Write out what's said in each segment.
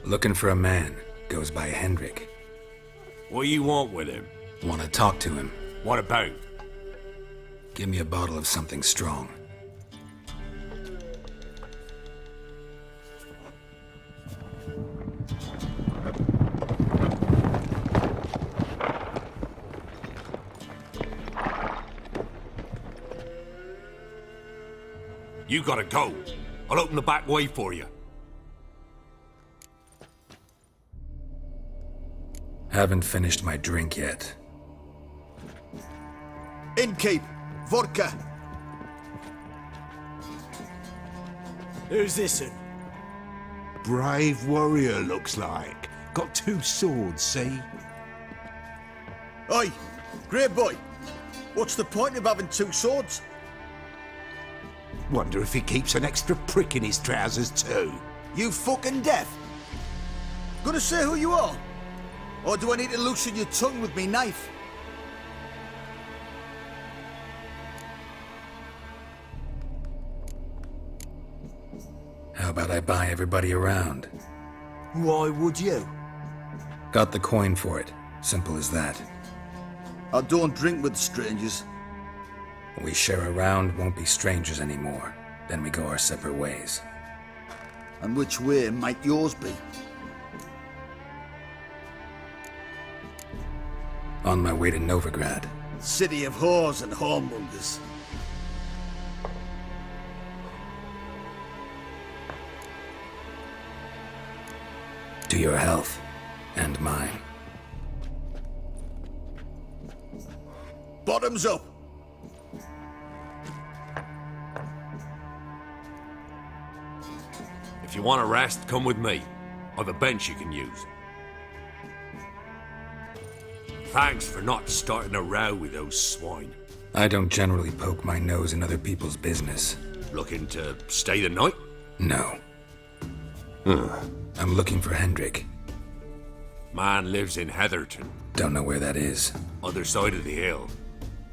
Looking for a man. Goes by Hendrik. What do you want with him? Want to talk to him. What about? Give me a bottle of something strong. You gotta go. I'll open the back way for you. Haven't finished my drink yet. Innkeep, vodka. Who's this in? Brave warrior, looks like. Got 2 swords, see? Oi, great boy. What's the point of having 2 swords? Wonder if he keeps an extra prick in his trousers too. You fucking deaf? Gonna say who you are? Or do I need to loosen your tongue with me knife? How about I buy everybody around? Why would you? Got the coin for it. Simple as that. I don't drink with strangers. We share a round, won't be strangers anymore. Then we go our separate ways. And which way might yours be? On my way to Novigrad. City of whores and whoremongers. To your health. And mine. Bottoms up! If you want a rest, come with me. I've a bench you can use. Thanks for not starting a row with those swine. I don't generally poke my nose in other people's business. Looking to stay the night? No. I'm looking for Hendrik. Man lives in Heatherton, Don't know where that is. other side of the hill.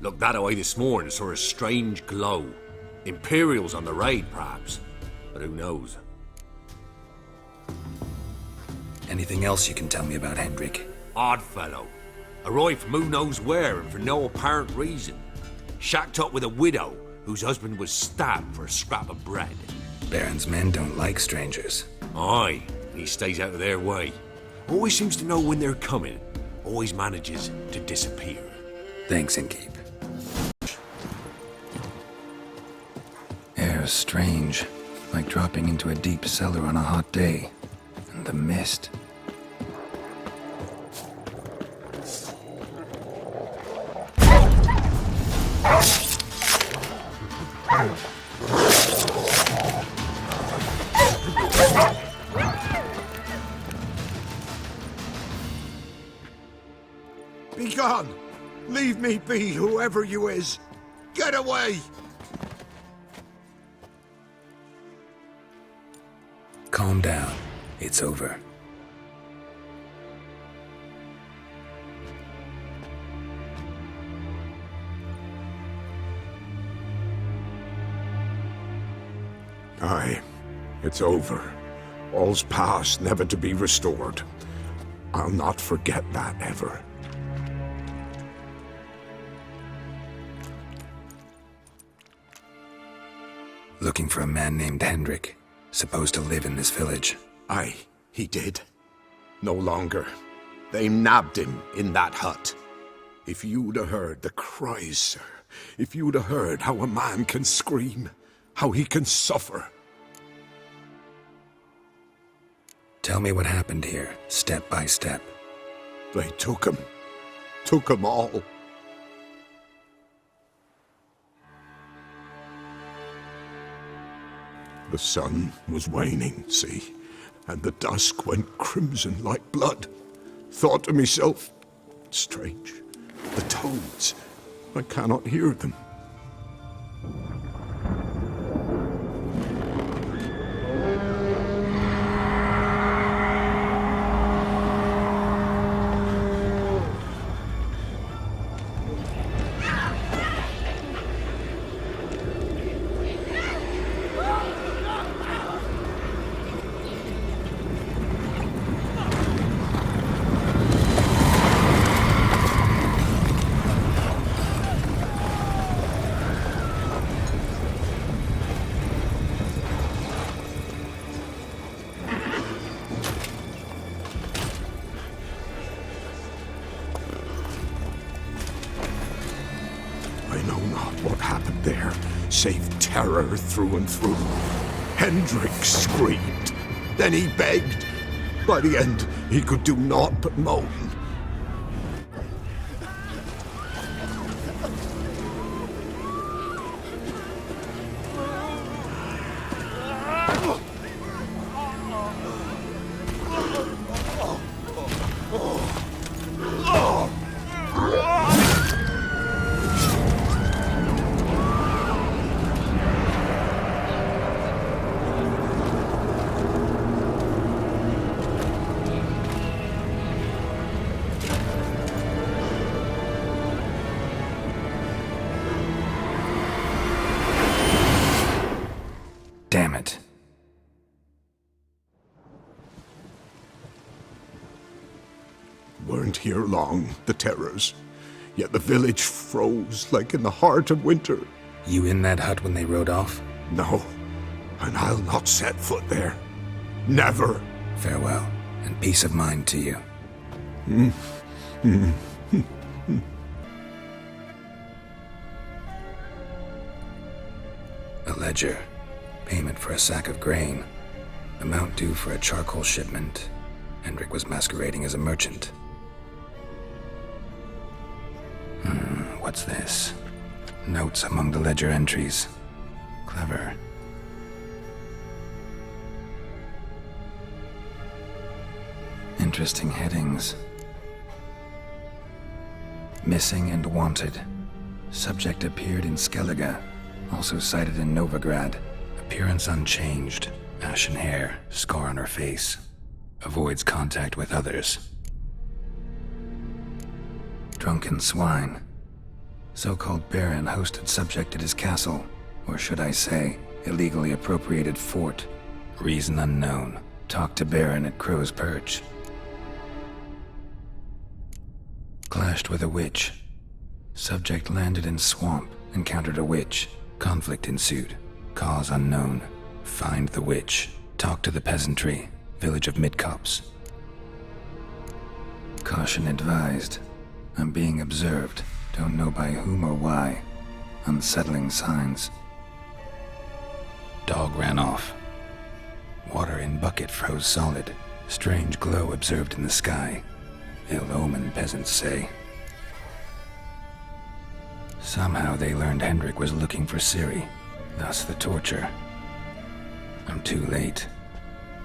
Looked that away this morning, saw a strange glow. Imperials on the raid, perhaps. But who knows? Anything else you can tell me about Hendrik? Odd fellow. Arrived from who knows where and for no apparent reason. Shacked up with a widow whose husband was stabbed for a scrap of bread. Baron's men don't like strangers. Aye, he stays out of their way. Always seems to know when they're coming. Always manages to disappear. Thanks, Innkeep. Air's strange. Like dropping into a deep cellar on a hot day. And the mist. Be gone! Leave me be, whoever you is! Get away! Calm down. It's over. Aye, it's over. All's past, never to be restored. I'll not forget that ever. Looking for a man named Hendrik. Supposed to live in this village. Aye, he did. No longer. They nabbed him in that hut. If you'd have heard the cries, sir. If you'd have heard how a man can scream. How he can suffer. Tell me what happened here, step by step. They took him. Took him all. The sun was waning, see, and the dusk went crimson like blood. Thought to myself, strange, the toads, I cannot hear them. I know not what happened there, save terror through and through. Hendrik screamed. Then he begged. By the end, he could do naught but moan. Damn it. Weren't here long, the terrors. Yet the village froze like in the heart of winter. You in that hut when they rode off? No, and I'll not set foot there. Never. Farewell, and peace of mind to you. A ledger. Payment for a sack of grain. Amount due for a charcoal shipment. Hendrik was masquerading as a merchant. What's this? Notes among the ledger entries. Clever. Interesting headings. Missing and wanted. Subject appeared in Skellige. Also cited in Novigrad. Appearance unchanged. Ashen hair. Scar on her face. Avoids contact with others. Drunken swine. So-called Baron hosted subject at his castle. Or should I say, illegally appropriated fort. Reason unknown. Talked to Baron at Crow's Perch. Clashed with a witch. Subject landed in swamp. Encountered a witch. Conflict ensued. Cause unknown. Find the witch. Talk to the peasantry. Village of Midcopse. Caution advised. I'm being observed. Don't know by whom or why. Unsettling signs. Dog ran off. Water in bucket froze solid. Strange glow observed in the sky. Ill omen, peasants say. Somehow they learned Hendrik was looking for Ciri. Thus the torture. I'm too late.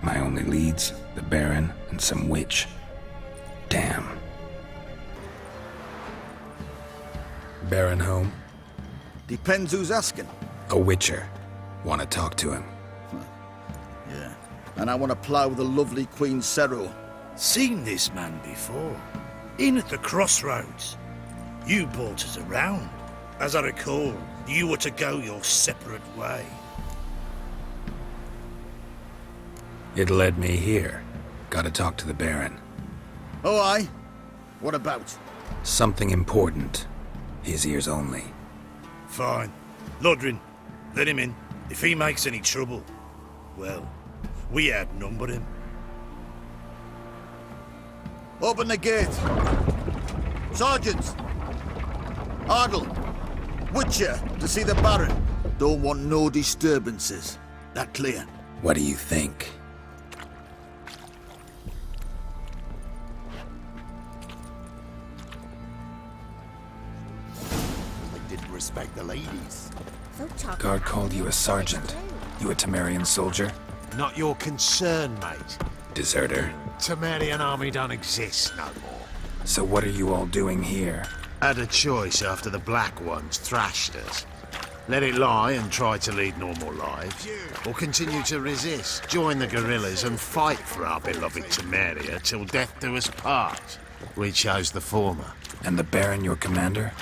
My only leads, the Baron and some witch. Damn. Baron home? Depends who's asking. A witcher. Want to talk to him. Yeah. And I want to plough the lovely Queen Ciri. Seen this man before. In at the crossroads. You brought us around. As I recall, you were to go your separate way. It led me here. Gotta talk to the Baron. Oh, aye? What about? Something important. His ears only. Fine. Lodrin, let him in. If he makes any trouble, well, we outnumber him. Open the gate. Sergeants! Ardle! Witcher, to see the Baron. Don't want no disturbances. That clear? What do you think? They didn't respect the ladies. Guard called you a sergeant. You a Temerian soldier? Not your concern, mate. Deserter. Temerian army don't exist no more. So what are you all doing here? Had a choice after the Black Ones thrashed us. Let it lie and try to lead normal lives, or continue to resist, join the guerrillas and fight for our beloved Temeria till death do us part. We chose the former. And the Baron your commander?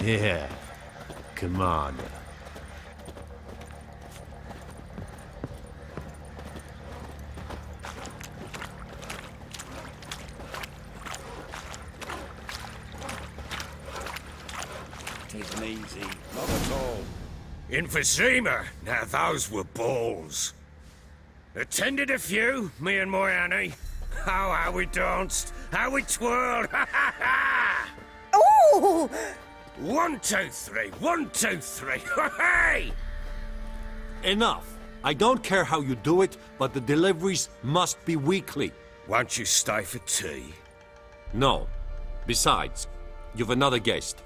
Yeah, commander. Tisn't easy, not at all. Emphysema, now those were balls. Attended a few, me and my Annie. Oh, how we danced, how we twirled, ha ha ha! Ooh! 1, 2, 3. 1, 2, 3. Hey! Enough. I don't care how you do it, but the deliveries must be weekly. Won't you stay for tea? No. Besides, you've another guest.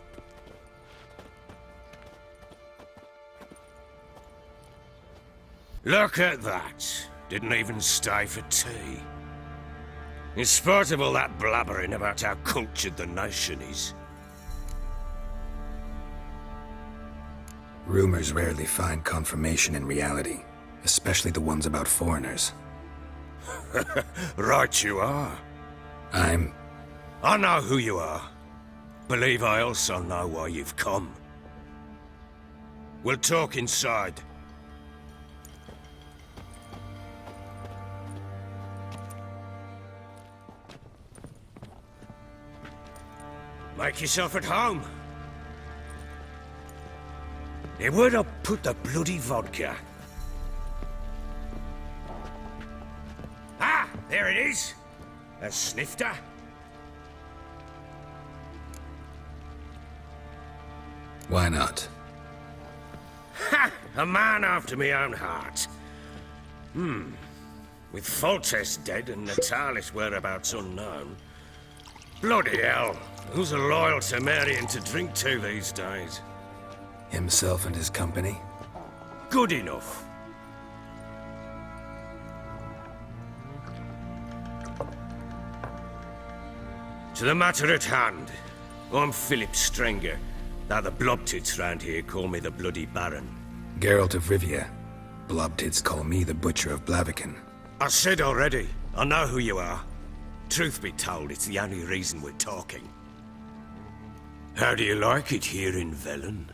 Look at that. Didn't even stay for tea. In spite of all that blabbering about how cultured the nation is. Rumors rarely find confirmation in reality, especially the ones about foreigners. Right you are. I know who you are. Believe I also know why you've come. We'll talk inside. Make yourself at home. Hey, where'd I put the bloody vodka? Ah, there it is. A snifter. Why not? Ha! A man after my own heart. With Foltest dead and Natalis' whereabouts unknown. Bloody hell. Who's a loyal Temerian to drink to these days? Himself and his company? Good enough. To the matter at hand. I'm Philip Strenger, though the blobtits round here call me the Bloody Baron. Geralt of Rivia. Blobtits call me the Butcher of Blaviken. I said already, I know who you are. Truth be told, it's the only reason we're talking. How do you like it here in Velen?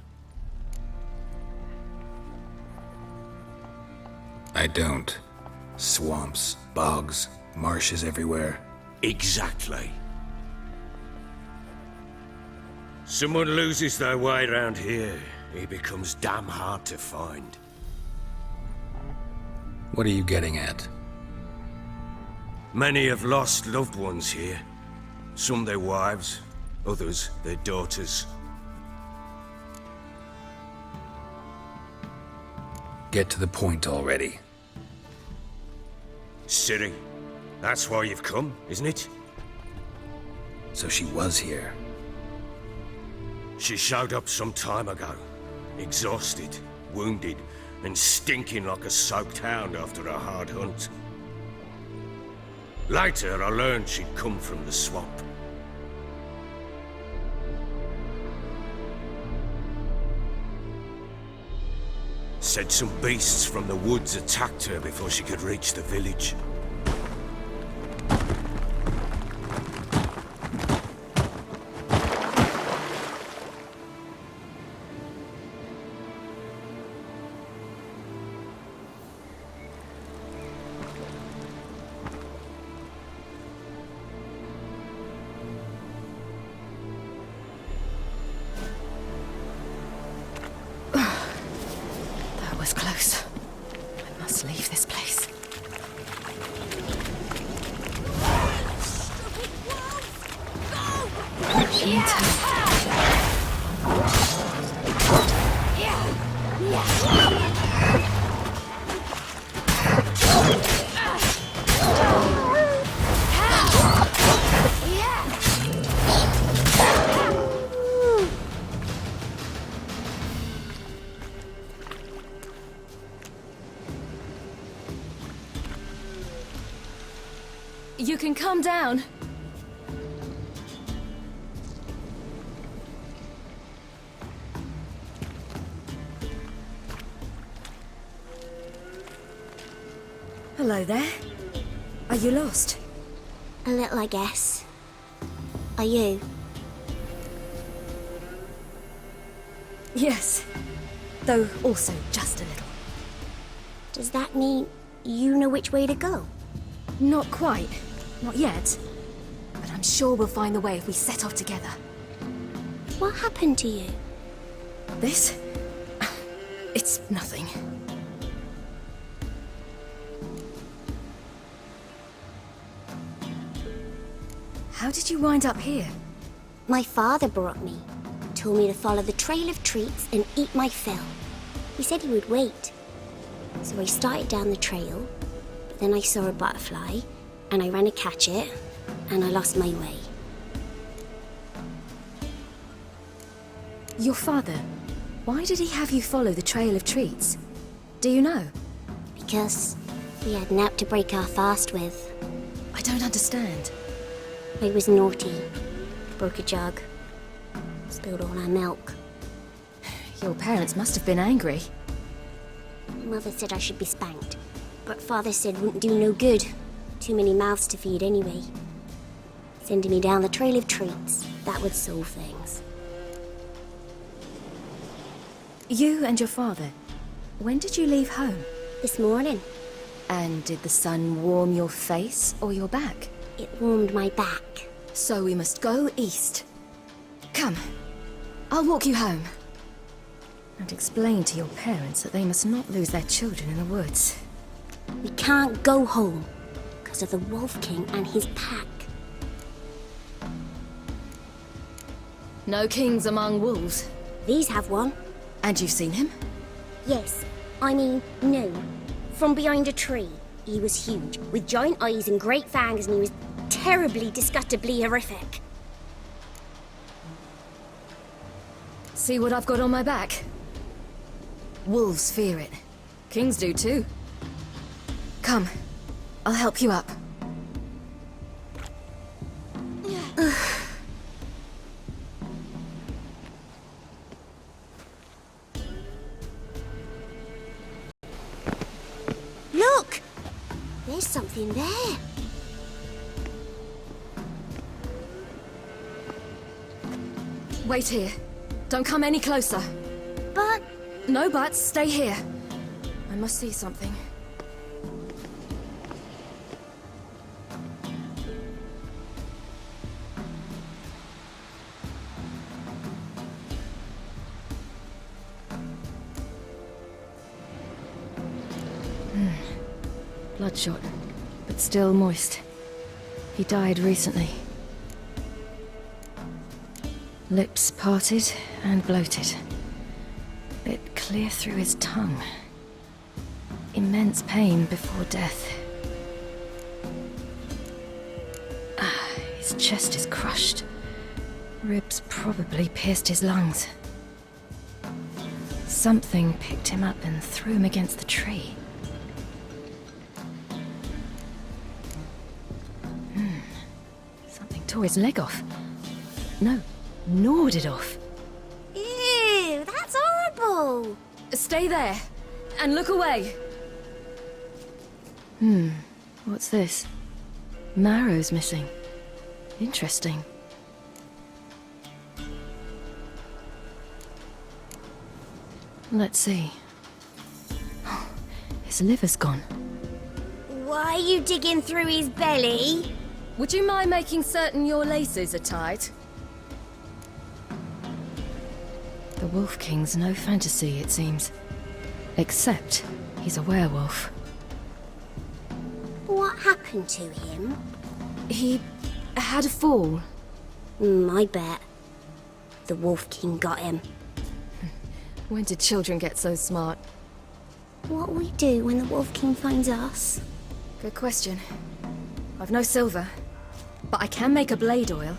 I don't. Swamps, bogs, marshes everywhere. Exactly. Someone loses their way around here, he becomes damn hard to find. What are you getting at? Many have lost loved ones here. Some their wives, others their daughters. Get to the point already. Ciri, that's why you've come, isn't it? So she was here. She showed up some time ago. Exhausted, wounded, and stinking like a soaked hound after a hard hunt. Later, I learned she'd come from the swamp. Said some beasts from the woods attacked her before she could reach the village. That was close. I must leave this place. You can calm down. Hello there. Are you lost? A little, I guess. Are you? Yes. Though also just a little. Does that mean you know which way to go? Not quite. Not yet. But I'm sure we'll find the way if we set off together. What happened to you? This? It's nothing. How did you wind up here? My father brought me told me to follow the trail of treats and eat my fill. He said he would wait. So I started down the trail, but then I saw a butterfly, and I ran to catch it, and I lost my way. Your father, why did he have you follow the trail of treats? Do you know? Because we had nap to break our fast with. I don't understand. I was naughty. Broke a jug. Spilled all our milk. Your parents must have been angry. Mother said I should be spanked, but Father said wouldn't do no good. Too many mouths to feed anyway. Sending me down the trail of treats, that would solve things. You and your father, when did you leave home? This morning, And did the sun warm your face or your back? it warmed my back. So we must go east. Come, I'll walk you home. And explain to your parents that they must not lose their children in the woods. We can't go home because of the Wolf King and his pack. No kings among wolves. These have one. And you've seen him? Yes, I mean, no. From behind a tree. He was huge, with giant eyes and great fangs, and he was terribly, disgustingly horrific. See what I've got on my back? Wolves fear it. Kings do too. Come, I'll help you up. Look! There's something there. Wait here. Don't come any closer. But No buts, stay here. I must see something. Bloodshot, but still moist. He died recently. Lips parted and bloated. Bit clear through his tongue. Immense pain before death. His chest is crushed. Ribs probably pierced his lungs. Something picked him up and threw him against the tree. Something tore his leg off. No, gnawed it off. ew, that's horrible. Stay there, and look away. What's this? Marrow's missing. Interesting. Let's see. His liver's gone. Why are you digging through his belly? Would you mind making certain your laces are tied? The Wolf King's no fantasy, it seems. Except he's a werewolf. What happened to him? He had a fall. I bet. The Wolf King got him. When did children get so smart? What'll we do when the Wolf King finds us? Good question. I've no silver, but I can make a blade oil.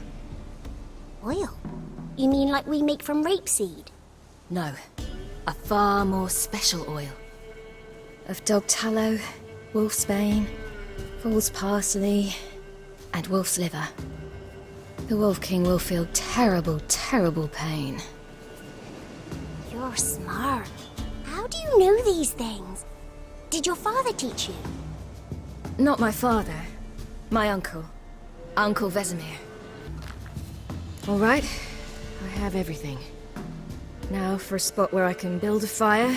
Oil? You mean like we make from rapeseed? No, a far more special oil. Of dog tallow, wolf's bane, fool's parsley, and wolf's liver. The Wolf King will feel terrible, terrible pain. You're smart. How do you know these things? Did your father teach you? Not my father, my uncle. Uncle Vesemir. All right, I have everything. Now for a spot where I can build a fire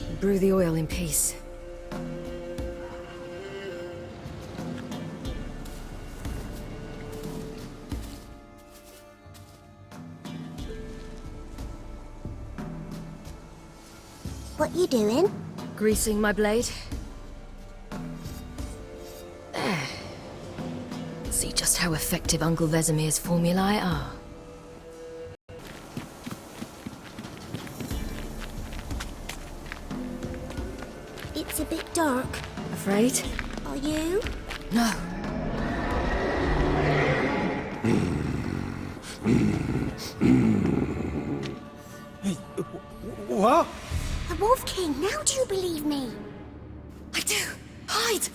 and brew the oil in peace. What you doing? Greasing my blade. There. See just how effective Uncle Vesemir's formulae are. It's a bit dark. Afraid? Are you? No. What? The Wolf King, now do you believe me? I do. Hide!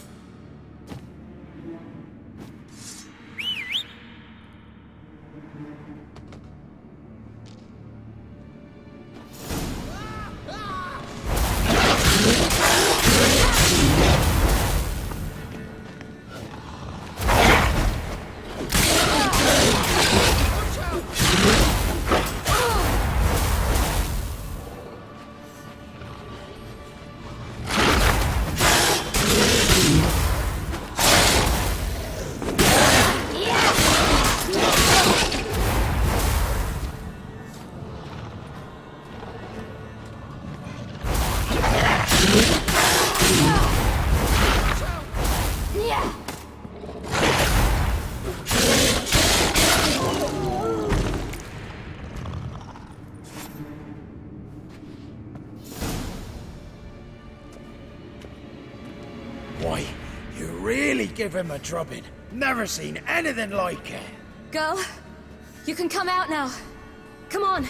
Why, you really give him a drubbing. Never seen anything like it. Girl, you can come out now. Come on.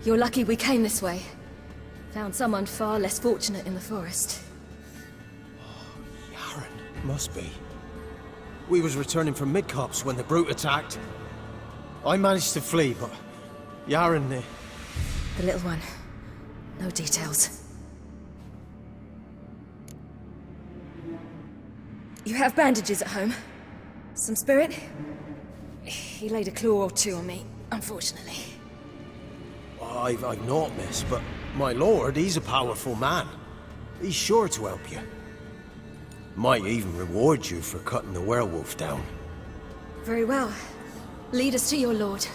You're lucky we came this way. Found someone far less fortunate in the forest. Yaren, must be. We was returning from Midcops when the brute attacked. I managed to flee, but Yaren... The little one. No details. You have bandages at home? Some spirit? He laid a claw or two on me, unfortunately. I've not, miss, but my lord, he's a powerful man. He's sure to help you. Might even reward you for cutting the werewolf down. Very well. Lead us to your lord.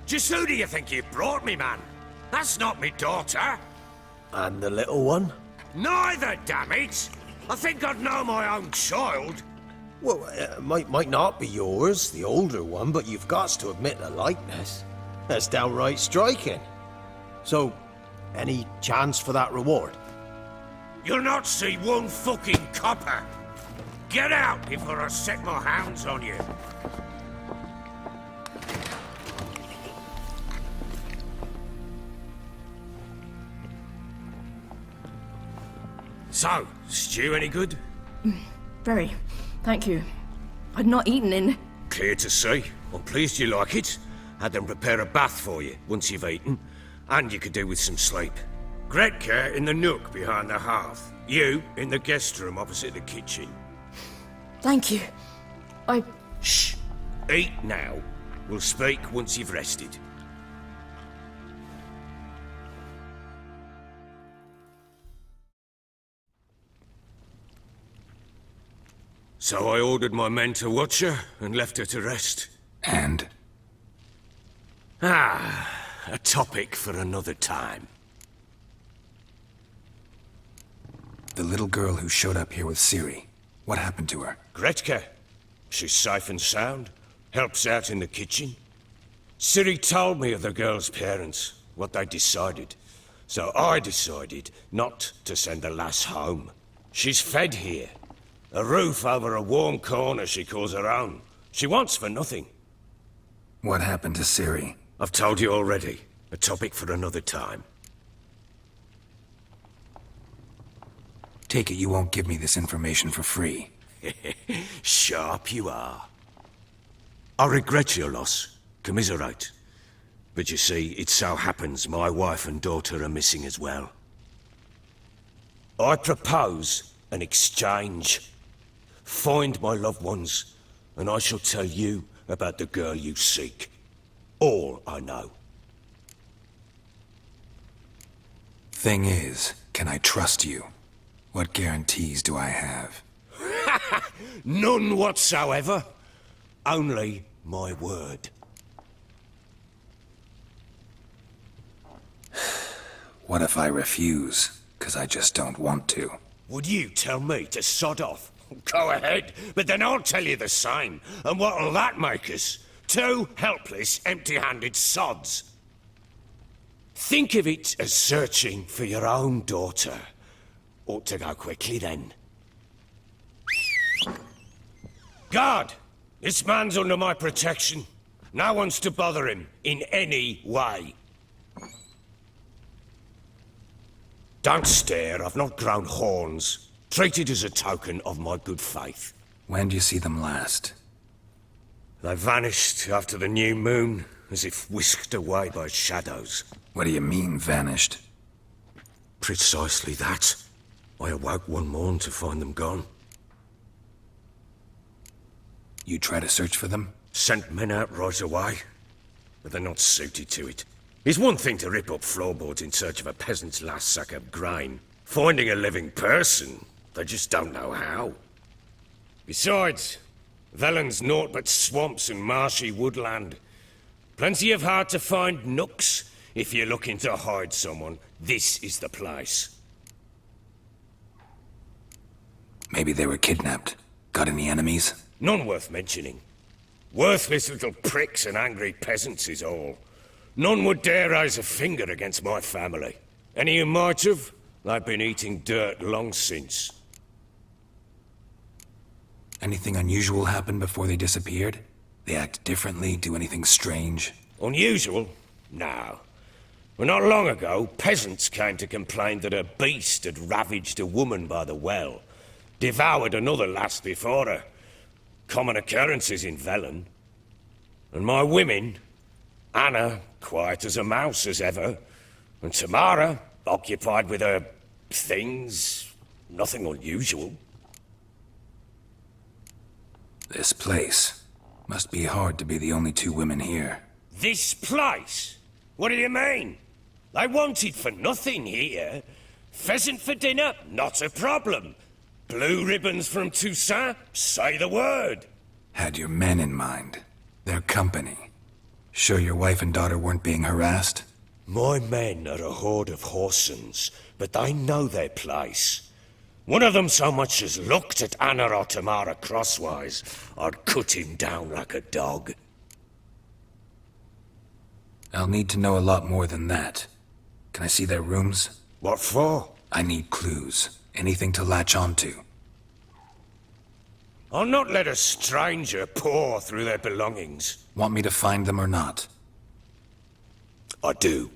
Just who do you think you brought me, man? That's not me daughter. And the little one? Neither, damn it! I think I'd know my own child. Well, might not be yours, the older one, but you've got to admit the likeness. That's downright striking. So, any chance for that reward? You'll not see one fucking copper. Get out before I set my hounds on you. So, stew any good? Very. Thank you. I'd not eaten in... Clear to see. I'm pleased you like it. Had them prepare a bath for you once you've eaten. And you could do with some sleep. Gretka in the nook behind the hearth. You in the guest room opposite the kitchen. Thank you. Shh. Eat now. We'll speak once you've rested. So I ordered my men to watch her and left her to rest. And? A topic for another time. The little girl who showed up here with Ciri. What happened to her? Gretka. She's safe and sound. Helps out in the kitchen. Ciri told me of the girl's parents, what they decided. So I decided not to send the lass home. She's fed here. A roof over a warm corner she calls her own. She wants for nothing. What happened to Ciri? I've told you already. A topic for another time. Take it you won't give me this information for free. Sharp you are. I regret your loss. Commiserate. But you see, it so happens my wife and daughter are missing as well. I propose an exchange. Find my loved ones, and I shall tell you about the girl you seek. All I know. Thing is, can I trust you? What guarantees do I have? None whatsoever. Only my word. What if I refuse? 'Cause I just don't want to. Would you tell me to sod off? Go ahead, but then I'll tell you the same. And what'll that make us? Two helpless, empty-handed sods. Think of it as searching for your own daughter. Ought to go quickly then. Guard! This man's under my protection. No one's to bother him in any way. Don't stare, I've not grown horns. Treat it as a token of my good faith. When do you see them last? They vanished after the new moon, as if whisked away by shadows. What do you mean, vanished? Precisely that. I awoke one morn to find them gone. You try to search for them? Sent men out right away, but they're not suited to it. It's one thing to rip up floorboards in search of a peasant's last sack of grain. Finding a living person, they just don't know how. Besides, Velen's naught but swamps and marshy woodland. Plenty of hard-to-find nooks. If you're looking to hide someone, this is the place. Maybe they were kidnapped. Got any enemies? None worth mentioning. Worthless little pricks and angry peasants is all. None would dare raise a finger against my family. Any who might have, they've been eating dirt long since. Anything unusual happen before they disappeared? They act differently, do anything strange? Unusual? No. Well, not long ago, peasants came to complain that a beast had ravaged a woman by the well. Devoured another lass before her. Common occurrences in Velen. And my women, Anna, quiet as a mouse as ever, and Tamara, occupied with her things, nothing unusual. This place. Must be hard to be the only two women here. This place? What do you mean? They wanted for nothing here. Pheasant for dinner? Not a problem. Blue ribbons from Toussaint? Say the word. Had your men in mind. Their company. Sure your wife and daughter weren't being harassed? My men are a horde of whoresons, but they know their place. One of them so much as looked at Anna or Tamara crosswise, I'd cut him down like a dog. I'll need to know a lot more than that. Can I see their rooms? What for? I need clues. Anything to latch onto. I'll not let a stranger pore through their belongings. Want me to find them or not? I do.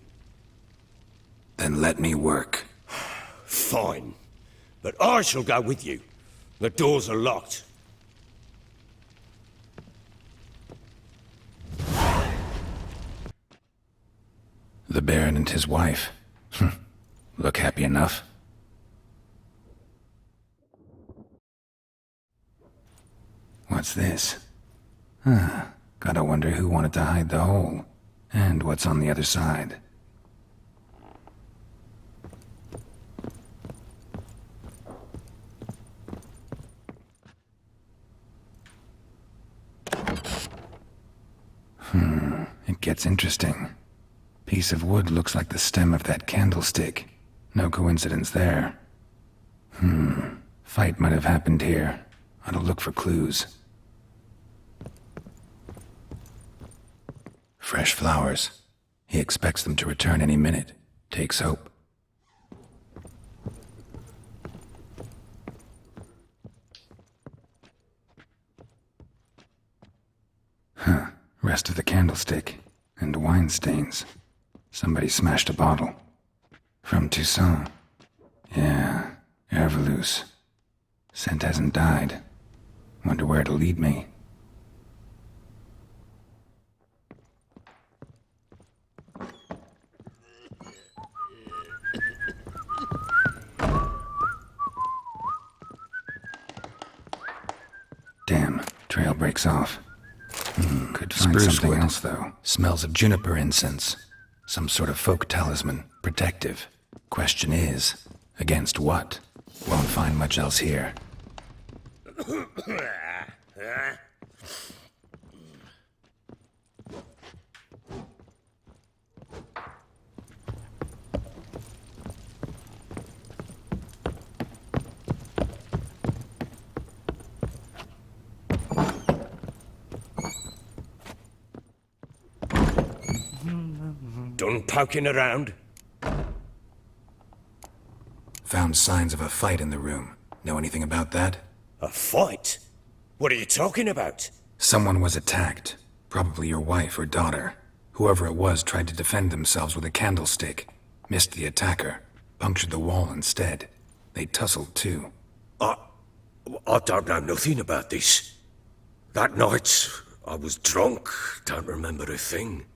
Then let me work. Fine. But I shall go with you. The doors are locked. The Baron and his wife. Look happy enough. What's this? Gotta wonder who wanted to hide the hole. And what's on the other side. It gets interesting. Piece of wood looks like the stem of that candlestick. No coincidence there. Fight might have happened here. Ought to look for clues. Fresh flowers. He expects them to return any minute. Takes hope. Rest of the candlestick. And wine stains. Somebody smashed a bottle. From Toussaint. Yeah, Herveloos. Scent hasn't died. Wonder where it'll lead me. Damn, trail breaks off. Could find something else, though. Smells of juniper incense. Some sort of folk talisman. Protective. Question is, against what? Won't find much else here. Done poking around? Found signs of a fight in the room. Know anything about that? A fight? What are you talking about? Someone was attacked. Probably your wife or daughter. Whoever it was tried to defend themselves with a candlestick. Missed the attacker. Punctured the wall instead. They tussled too. I don't know nothing about this. That night, I was drunk. Don't remember a thing.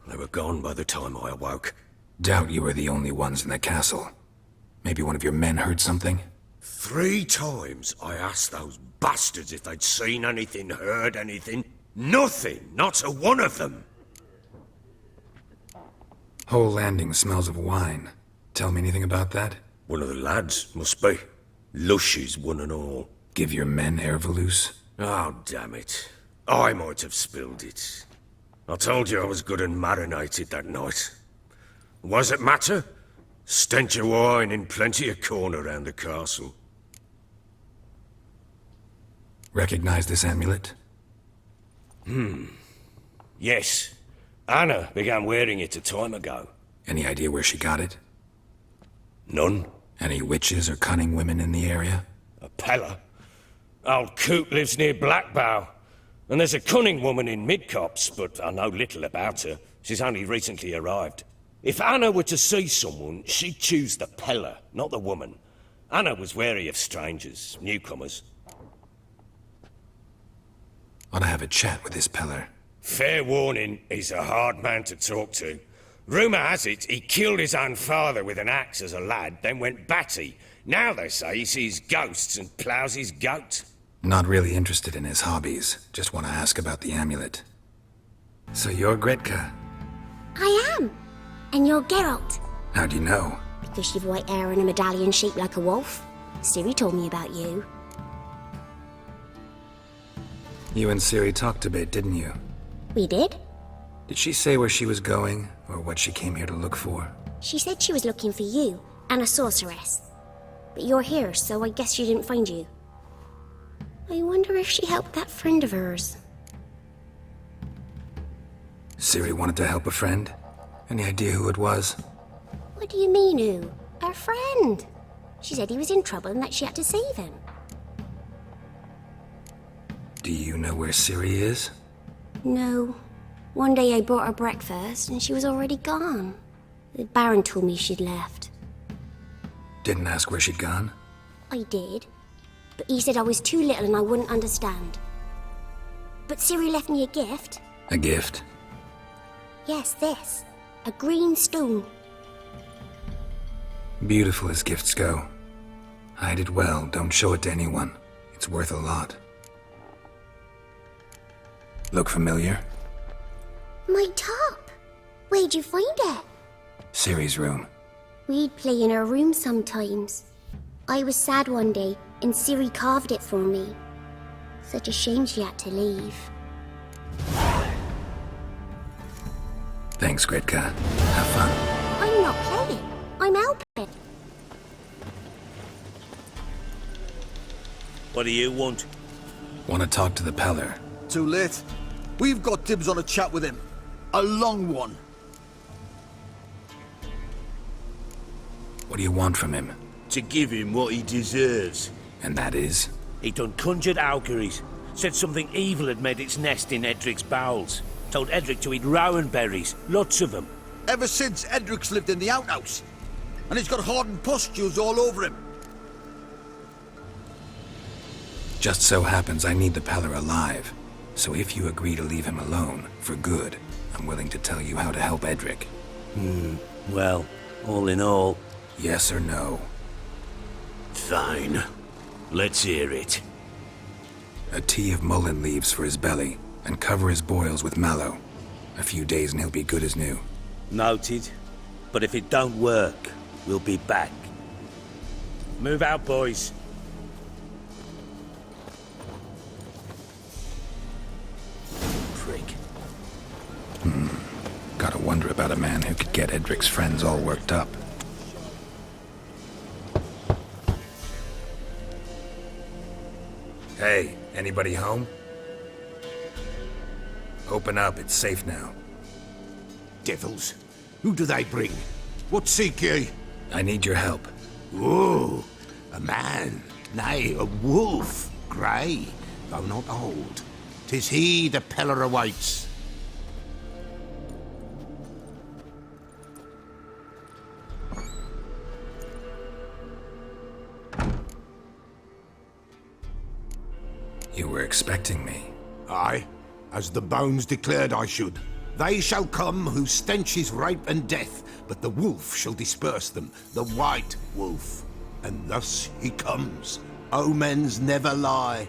They were gone by the time I awoke. Doubt you were the only ones in the castle. Maybe one of your men heard something? 3 times I asked those bastards if they'd seen anything, heard anything. Nothing, not a one of them. Whole landing smells of wine. Tell me anything about that? One of the lads, must be. Lushes, one and all. Give your men Ervelus? Oh, damn it. I might have spilled it. I told you I was good and marinated that night. Was it matter? Stench of wine in plenty of corn around the castle. Recognize this amulet? Yes. Anna began wearing it a time ago. Any idea where she got it? None. Any witches or cunning women in the area? A Pella. Old Coot lives near Blackbow. And there's a cunning woman in Midcopse, but I know little about her. She's only recently arrived. If Anna were to see someone, she'd choose the Pella, not the woman. Anna was wary of strangers, newcomers. Ought to have a chat with this Peller. Fair warning, he's a hard man to talk to. Rumour has it he killed his own father with an axe as a lad, then went batty. Now they say he sees ghosts and ploughs his goat. Not really interested in his hobbies. Just want to ask about the amulet. So you're Gretka? I am. And you're Geralt. How do you know? Because you've white hair and a medallion shaped like a wolf. Ciri told me about you. You and Ciri talked a bit, didn't you? We did? Did she say where she was going, or what she came here to look for? She said she was looking for you and a sorceress. But you're here, so I guess she didn't find you. I wonder if she helped that friend of hers. Ciri wanted to help a friend? Any idea who it was? What do you mean, who? Her friend. She said he was in trouble and that she had to save him. Do you know where Ciri is? No. One day I brought her breakfast and she was already gone. The Baron told me she'd left. Didn't ask where she'd gone? I did. But he said I was too little and I wouldn't understand. But Ciri left me a gift. A gift? Yes, this. A green stone. Beautiful as gifts go. Hide it well, don't show it to anyone. It's worth a lot. Look familiar? My top. Where'd you find it? Ciri's room. We'd play in her room sometimes. I was sad one day, and Ciri carved it for me. Such a shame she had to leave. Thanks, Gretka. Have fun. I'm not playing. I'm helping. What do you want? Want to talk to the Peller. Too late. We've got dibs on a chat with him. A long one. What do you want from him? To give him what he deserves. And that is? He done conjured auguries. Said something evil had made its nest in Edric's bowels. Told Edric to eat rowan berries. Lots of them. Ever since Edric's lived in the outhouse. And he's got hardened pustules all over him. Just so happens I need the Peller alive. So if you agree to leave him alone, for good, I'm willing to tell you how to help Edric. Well, all in all... Yes or no? Fine. Let's hear it. A tea of mullein leaves for his belly, and cover his boils with mallow. A few days and he'll be good as new. Noted. But if it don't work... We'll be back. Move out, boys. Prick. Gotta wonder about a man who could get Edric's friends all worked up. Hey, anybody home? Open up, it's safe now. Devils. Who do they bring? What seek ye? I need your help. Oh, a man. Nay, a wolf. Grey, though not old. 'Tis he the Peller awaits. You were expecting me. Aye, as the bones declared I should. They shall come whose stench is rape and death, but the wolf shall disperse them, the white wolf. And thus he comes. Omens never lie.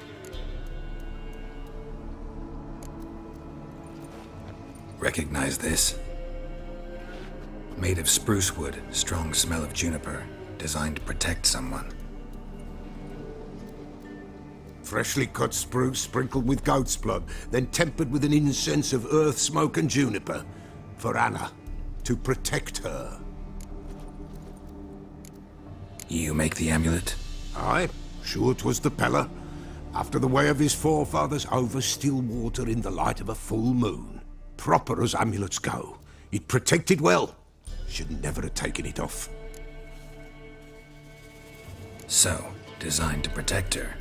Recognize this? Made of spruce wood, strong smell of juniper, designed to protect someone. Freshly cut spruce sprinkled with goat's blood, then tempered with an incense of earth, smoke and juniper. For Anna, to protect her. You make the amulet? Aye, sure 'twas the Peller. After the way of his forefathers, over still water in the light of a full moon. Proper as amulets go. It protected well. Should never have taken it off. So, designed to protect her.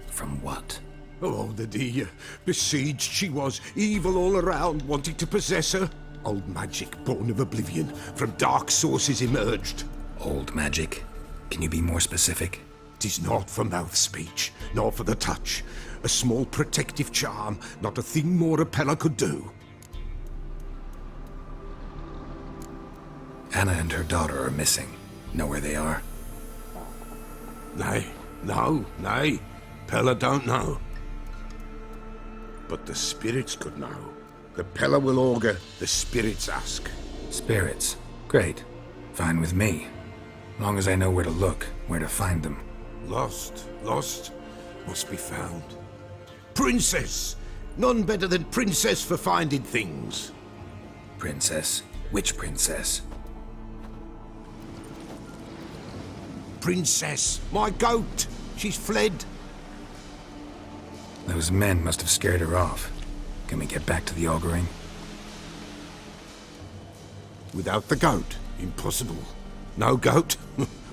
From what? Oh, the dear. Besieged she was, evil all around, wanting to possess her. Old magic, born of oblivion, from dark sources emerged. Old magic? Can you be more specific? 'Tis not for mouth speech, nor for the touch. A small protective charm, not a thing more a Peller could do. Anna and her daughter are missing. Know where they are? Nay, nay. Peller don't know. But the spirits could know. The Peller will augur, the spirits ask. Spirits. Great. Fine with me. Long as I know where to look, where to find them. Lost, must be found. Princess! None better than Princess for finding things. Princess? Which princess? Princess, my goat! She's fled. Those men must have scared her off. Can we get back to the auguring? Without the goat, impossible. No goat,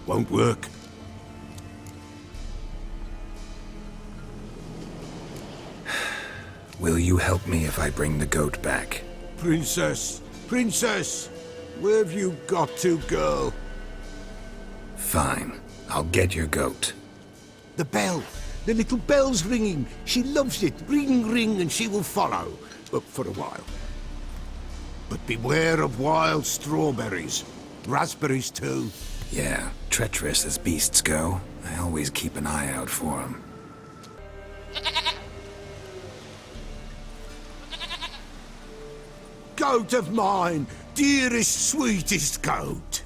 won't work. Will you help me if I bring the goat back? Princess, where have you got to, girl? Fine. I'll get your goat. The bell. The little bell's ringing. She loves it. Ring, ring, and she will follow. But for a while. But beware of wild strawberries. Raspberries, too. Yeah, treacherous as beasts go. I always keep an eye out for them. Goat of mine! Dearest, sweetest goat!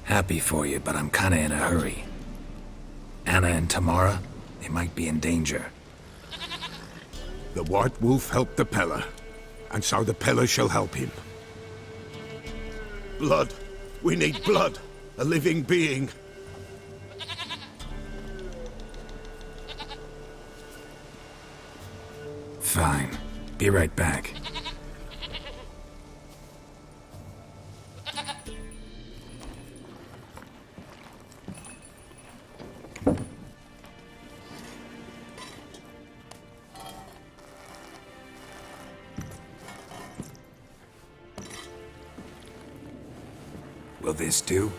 Happy for you, but I'm kinda in a hurry. Anna and Tamara, they might be in danger. The White Wolf helped the Peller, and so the Peller shall help him. Blood. We need blood. A living being. Fine. Be right back. Will this do?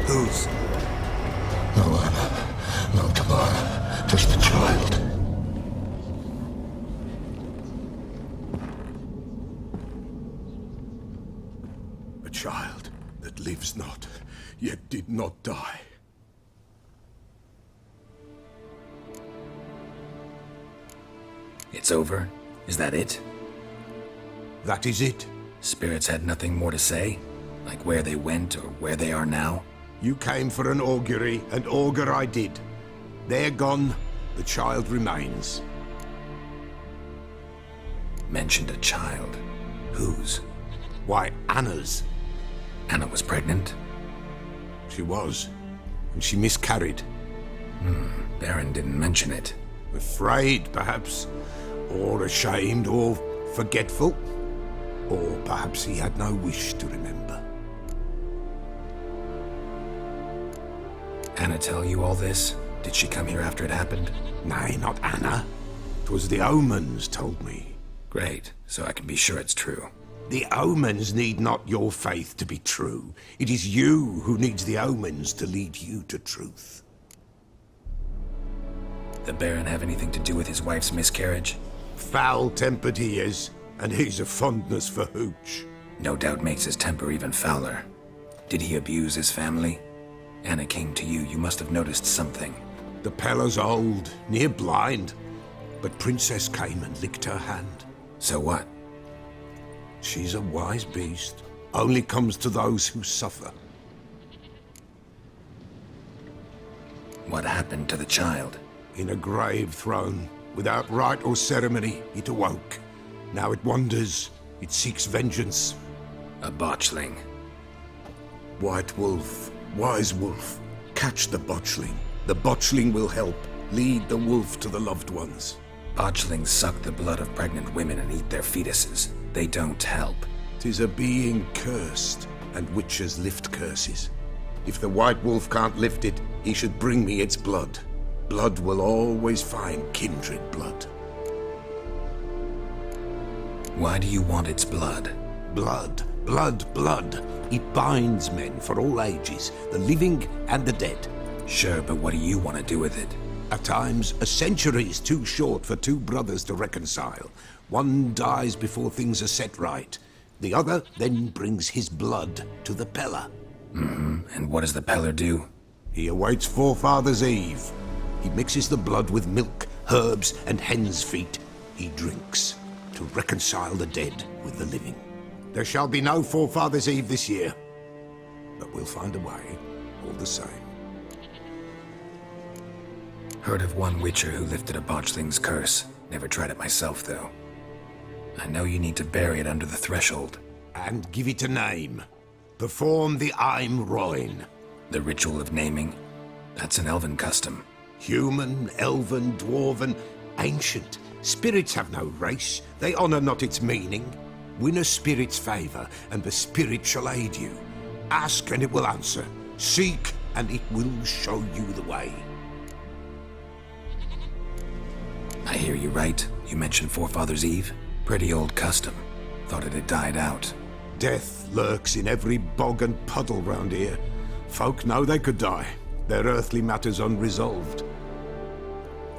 Whose? No Anna, no Tamara, just the child. A child that lives not, yet did not die. It's over? Is that it? That is it. Spirits had nothing more to say? Like where they went or where they are now? You came for an augury, and augur I did. They're gone, the child remains. Mentioned a child. Whose? Why, Anna's. Anna was pregnant? She was, and she miscarried. Baron didn't mention it. Afraid, perhaps, or ashamed, or forgetful. Or perhaps he had no wish to remember. Anna tell you all this? Did she come here after it happened? Nay, not Anna. 'Twas the omens told me. Great, so I can be sure it's true. The omens need not your faith to be true. It is you who needs the omens to lead you to truth. The Baron have anything to do with his wife's miscarriage? Foul-tempered he is, and he's a fondness for hooch. No doubt makes his temper even fouler. Did he abuse his family? Anna came to you, you must have noticed something. The Pella's old, near blind, but Princess came and licked her hand. So what? She's a wise beast, only comes to those who suffer. What happened to the child? In a grave thrown, without rite or ceremony, it awoke. Now it wanders, it seeks vengeance. A botchling. White wolf, wise wolf, catch the botchling. The botchling will help, lead the wolf to the loved ones. Botchlings suck the blood of pregnant women and eat their fetuses. They don't help. 'Tis a being cursed, and witches lift curses. If the white wolf can't lift it, he should bring me its blood. Blood will always find kindred blood. Why do you want its blood? Blood, blood, blood. It binds men for all ages, the living and the dead. Sure, but what do you want to do with it? At times, a century is too short for two brothers to reconcile. One dies before things are set right. The other then brings his blood to the Pella. And what does the Peller do? He awaits Forefathers' Eve. He mixes the blood with milk, herbs, and hen's feet. He drinks to reconcile the dead with the living. There shall be no Forefathers' Eve this year, but we'll find a way, all the same. Heard of one witcher who lifted a botchling's curse. Never tried it myself, though. I know you need to bury it under the threshold. And give it a name. Perform the Aim Roin. The ritual of naming? That's an elven custom. Human, elven, dwarven, ancient. Spirits have no race. They honor not its meaning. Win a spirit's favor, and the spirit shall aid you. Ask, and it will answer. Seek, and it will show you the way. I hear you right. You mentioned Forefathers' Eve? Pretty old custom. Thought it had died out. Death lurks in every bog and puddle round here. Folk know they could die, their earthly matters unresolved.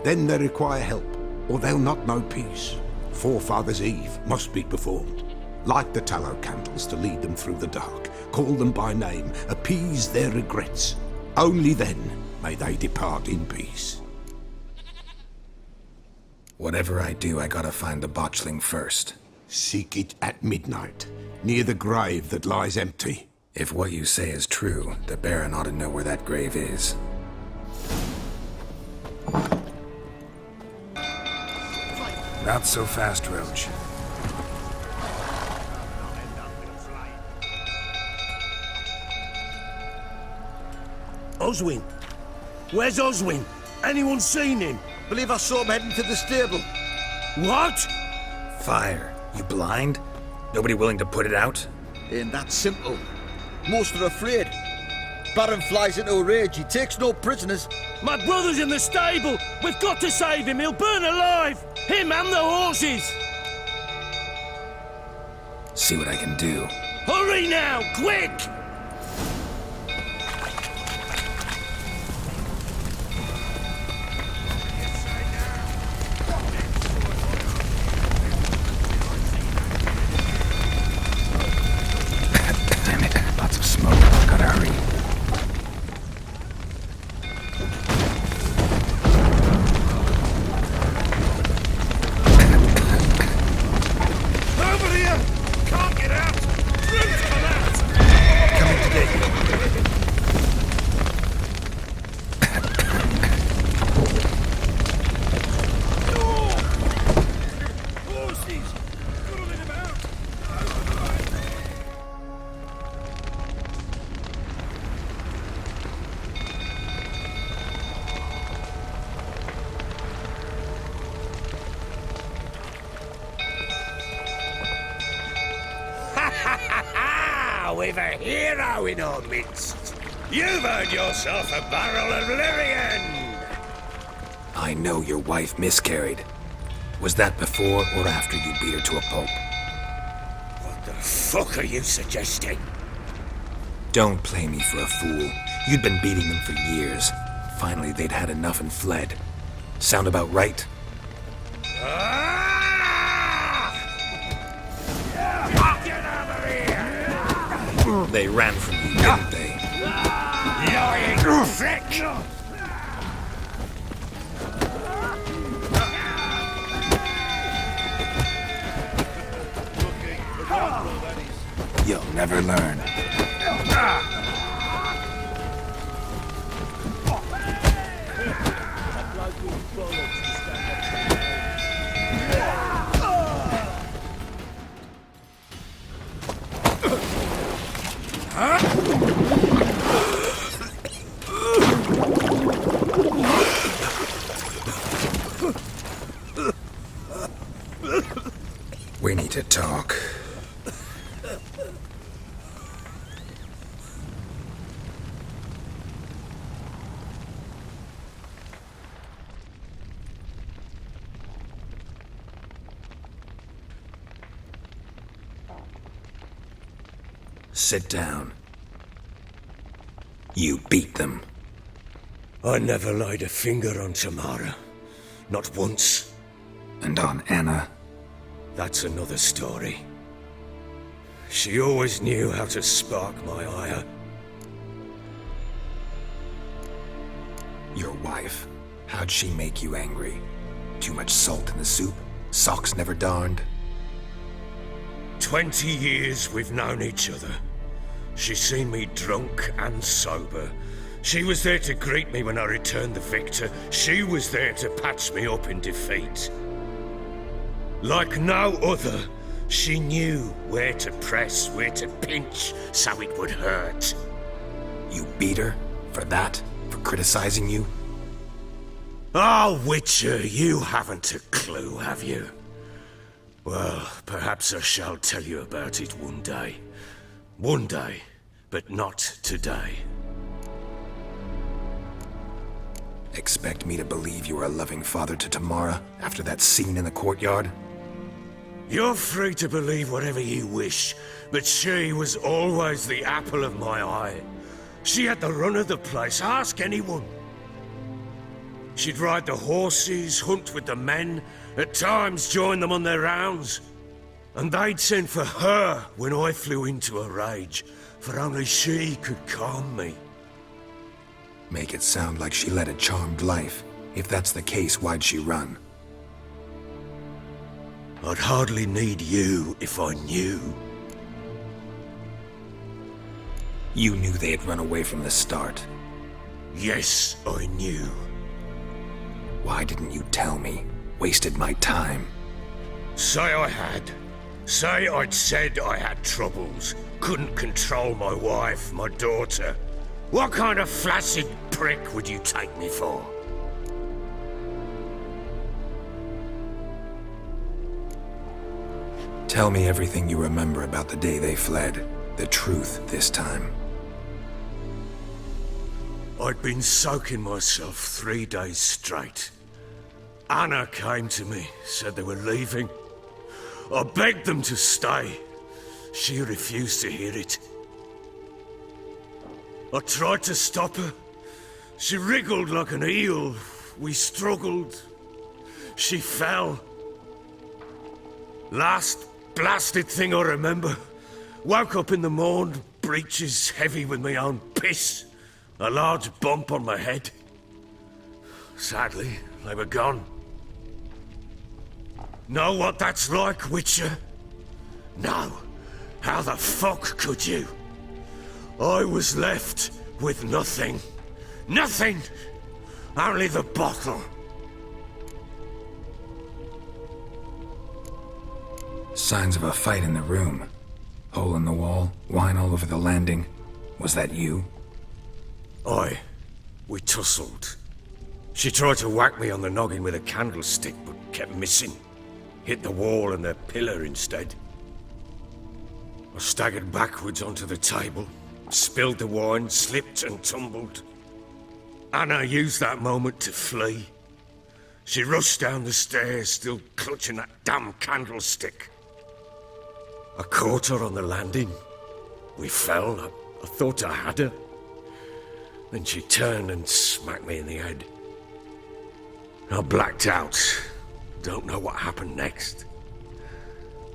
Then they require help, or they'll not know peace. Forefathers' Eve must be performed. Light the tallow candles to lead them through the dark. Call them by name, appease their regrets. Only then may they depart in peace. Whatever I do, I gotta find the botchling first. Seek it at midnight, near the grave that lies empty. If what you say is true, the Baron ought to know where that grave is. Not so fast, Roach. Oswin? Where's Oswin? Anyone seen him? Believe I saw him heading to the stable. What? Fire. You blind? Nobody willing to put it out? Ain't that simple. Most are afraid. Baron flies into a rage. He takes no prisoners. My brother's in the stable. We've got to save him. He'll burn alive. Him and the horses. See what I can do. Hurry now, quick! we've a hero in our midst. You've earned yourself a barrel of Lyrian! I know your wife miscarried. Was that before or after you beat her to a pulp? What the fuck are you suggesting? Don't play me for a fool. You'd been beating them for years. Finally, they'd had enough and fled. Sound about right? Get over here! They ran from you, didn't they? Lying prick! You'll never learn. We need to talk. Sit down. You beat them. I never laid a finger on Tamara. Not once. And on Anna. That's another story. She always knew how to spark my ire. Your wife. How'd she make you angry? Too much salt in the soup? Socks never darned? 20 years we've known each other. She's seen me drunk and sober. She was there to greet me when I returned the victor. She was there to patch me up in defeat. Like no other, she knew where to press, where to pinch, so it would hurt. You beat her? For that? For criticizing you? Oh, Witcher, you haven't a clue, have you? Well, perhaps I shall tell you about it one day. One day, but not today. Expect me to believe you were a loving father to Tamara after that scene in the courtyard? You're free to believe whatever you wish, but she was always the apple of my eye. She had the run of the place, ask anyone. She'd ride the horses, hunt with the men, at times join them on their rounds. And they'd send for her when I flew into a rage, for only she could calm me. Make it sound like she led a charmed life. If that's the case, why'd she run? I'd hardly need you if I knew. You knew they had run away from the start. Yes, I knew. Why didn't you tell me? Wasted my time. Say I had. Say I'd said I had troubles. Couldn't control my wife, my daughter. What kind of flaccid prick would you take me for? Tell me everything you remember about the day they fled. The truth this time. I'd been soaking myself 3 days straight. Anna came to me, said they were leaving. I begged them to stay. She refused to hear it. I tried to stop her. She wriggled like an eel. We struggled. She fell. Last blasted thing I remember. Woke up in the morn, breeches heavy with my own piss. A large bump on my head. Sadly, they were gone. Know what that's like, Witcher? No. How the fuck could you? I was left with nothing. Nothing! Only the bottle. Signs of a fight in the room. Hole in the wall, wine all over the landing. Was that you? Aye. We tussled. She tried to whack me on the noggin with a candlestick, but kept missing. Hit the wall and the pillar instead. I staggered backwards onto the table, spilled the wine, slipped and tumbled. Anna used that moment to flee. She rushed down the stairs, still clutching that damn candlestick. I caught her on the landing. We fell. I thought I had her. Then she turned and smacked me in the head. I blacked out. Don't know what happened next.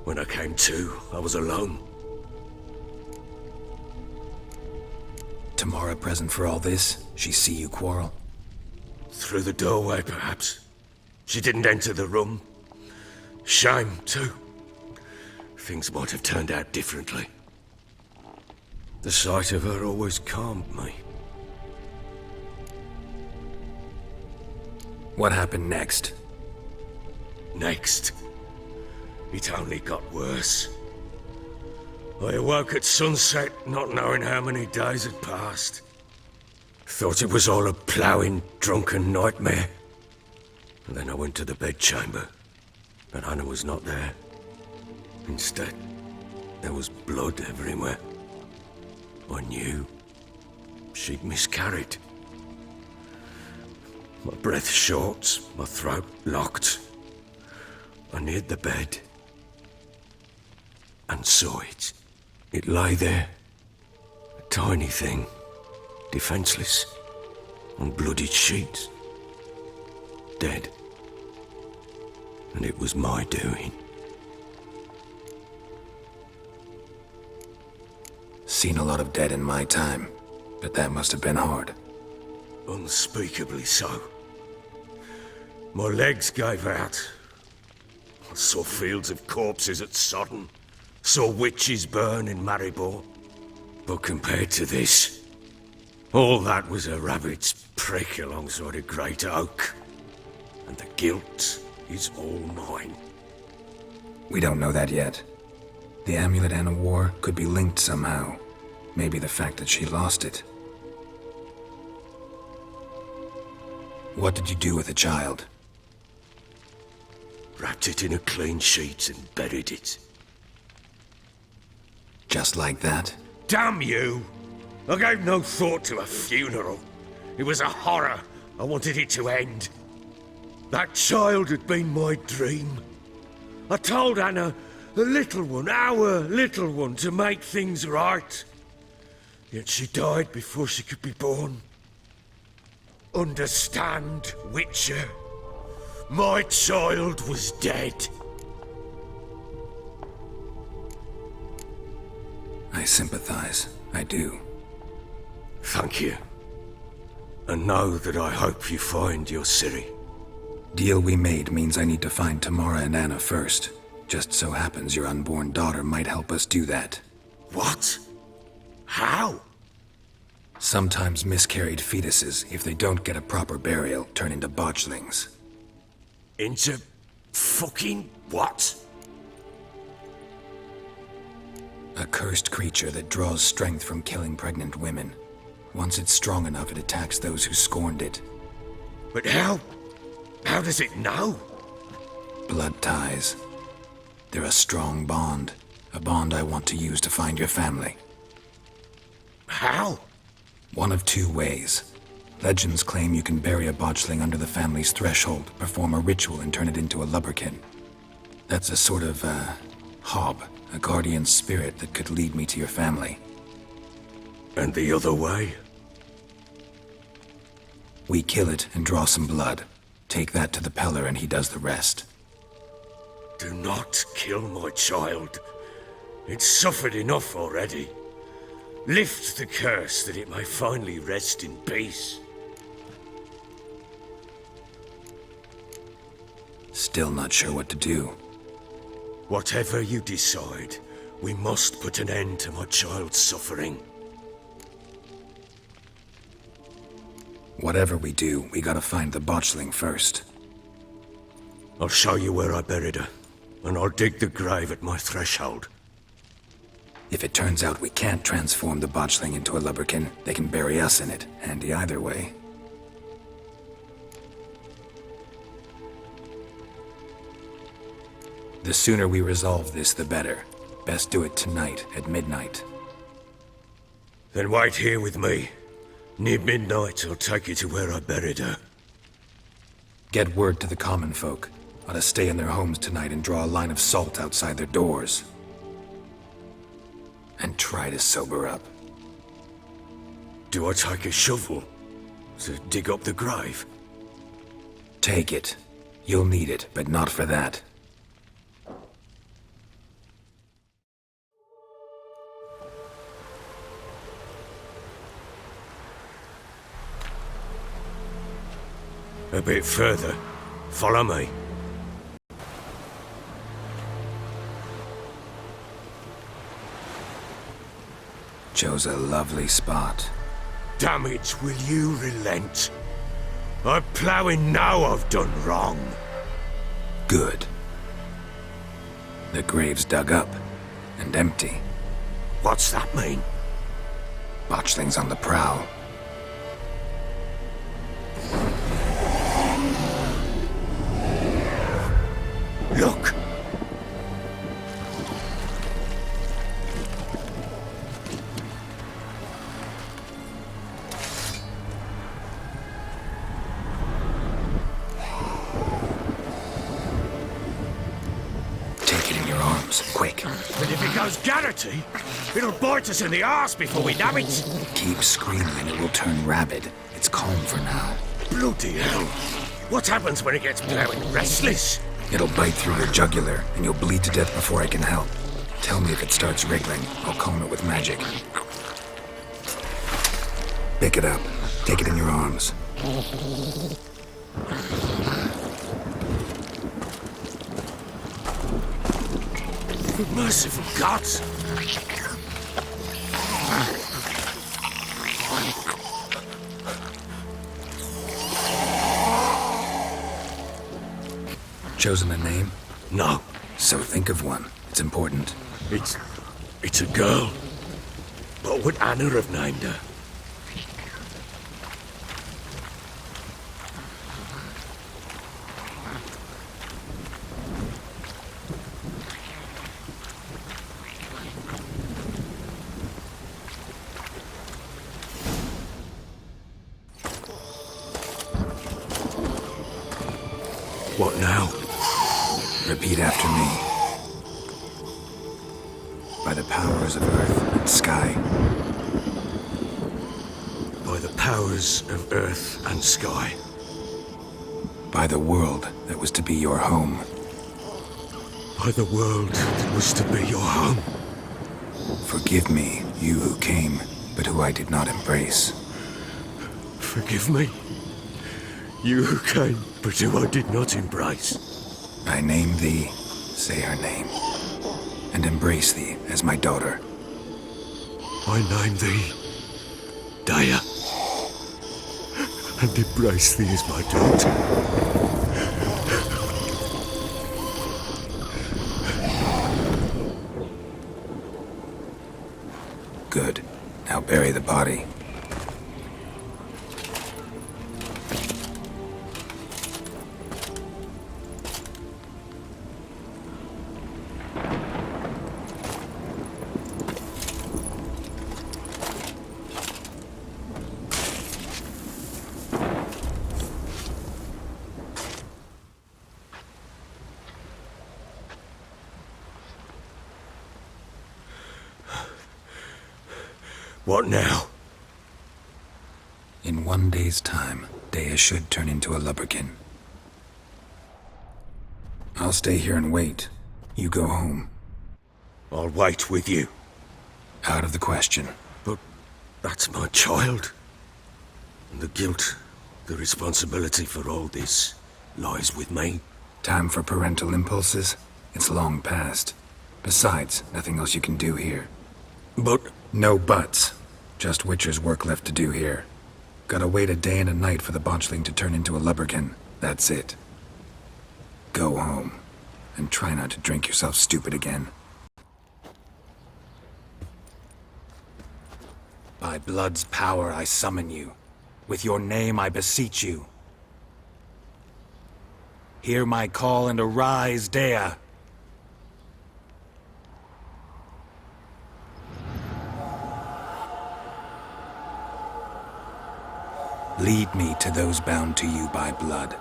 When I came to, I was alone. Tamara present for all this? She see you quarrel? Through the doorway, perhaps. She didn't enter the room. Shame, too. Things might have turned out differently. The sight of her always calmed me. What happened next? Next, it only got worse. I awoke at sunset, not knowing how many days had passed. Thought it was all a ploughing, drunken nightmare. And then I went to the bedchamber, but Anna was not there. Instead, there was blood everywhere. I knew she'd miscarried. My breath short, my throat locked. I neared the bed and saw it. It lay there, a tiny thing, defenseless, on bloodied sheets, dead. And it was my doing. Seen a lot of dead in my time, but that must have been hard. Unspeakably so. My legs gave out. I saw fields of corpses at Sodden. Saw witches burn in Maribor. But compared to this, all that was a rabbit's prick alongside a great oak. And the guilt is all mine. We don't know that yet. The amulet Anna wore could be linked somehow. Maybe the fact that she lost it. What did you do with the child? Wrapped it in a clean sheet and buried it. Just like that? Damn you! I gave no thought to a funeral. It was a horror. I wanted it to end. That child had been my dream. I told Anna, the little one, our little one, to make things right. Yet she died before she could be born. Understand, Witcher? My child was dead. I sympathize. I do. Thank you. And know that I hope you find your Ciri. Deal we made means I need to find Tamara and Anna first. Just so happens your unborn daughter might help us do that. What? How? Sometimes miscarried fetuses, if they don't get a proper burial, turn into botchlings. Into fucking what? A cursed creature that draws strength from killing pregnant women. Once it's strong enough, it attacks those who scorned it. But how? How does it know? Blood ties. They're a strong bond. A bond I want to use to find your family. How? One of two ways. Legends claim you can bury a botchling under the family's threshold, perform a ritual, and turn it into a lubberkin. That's a sort of, hob, a guardian spirit that could lead me to your family. And the other way? We kill it and draw some blood. Take that to the Peller and he does the rest. Do not kill my child. It's suffered enough already. Lift the curse that it may finally rest in peace. Still not sure what to do. Whatever you decide, we must put an end to my child's suffering. Whatever we do, we gotta find the botchling first. I'll show you where I buried her, and I'll dig the grave at my threshold. If it turns out we can't transform the botchling into a lubberkin, they can bury us in it. Handy either way. The sooner we resolve this, the better. Best do it tonight at midnight. Then wait here with me. Near midnight, I'll take you to where I buried her. Get word to the common folk. Ought to stay in their homes tonight and draw a line of salt outside their doors. And try to sober up. Do I take a shovel to dig up the grave? Take it. You'll need it, but not for that. A bit further. Follow me. Chose a lovely spot. Damn it, will you relent? I'm ploughing now I've done wrong. Good. The grave's dug up and empty. What's that mean? Botchling's on the prowl. Look! Take it in your arms, quick. But if it goes Garrity, it'll bite us in the arse before we know it. Keep screaming and it will turn rabid. It's calm for now. Bloody hell. What happens when it gets ploughing restless? It'll bite through your jugular, and you'll bleed to death before I can help. Tell me if it starts wriggling. I'll calm it with magic. Pick it up. Take it in your arms. Merciful gods! Chosen a name? No, So think of one. It's important. it's a girl. What would Anna have named her? What now? Repeat after me. By the powers of earth and sky. By the powers of earth and sky. By the world that was to be your home. By the world that was to be your home. Forgive me, you who came, but who I did not embrace. Forgive me. You who came, but who I did not embrace. I name thee, say her name, and embrace thee as my daughter. I name thee Daya, and embrace thee as my daughter. Good. Now bury the body. What now? In 1 day's time, Dea should turn into a lubberkin. I'll stay here and wait. You go home. I'll wait with you. Out of the question. But that's my child. And the guilt, the responsibility for all this lies with me. Time for parental impulses? It's long past. Besides, nothing else you can do here. But No buts. Just Witcher's work left to do here. Gotta wait a day and a night for the botchling to turn into a lubberkin. That's it. Go home. And try not to drink yourself stupid again. By blood's power I summon you. With your name I beseech you. Hear my call and arise, Dea. Lead me to those bound to you by blood.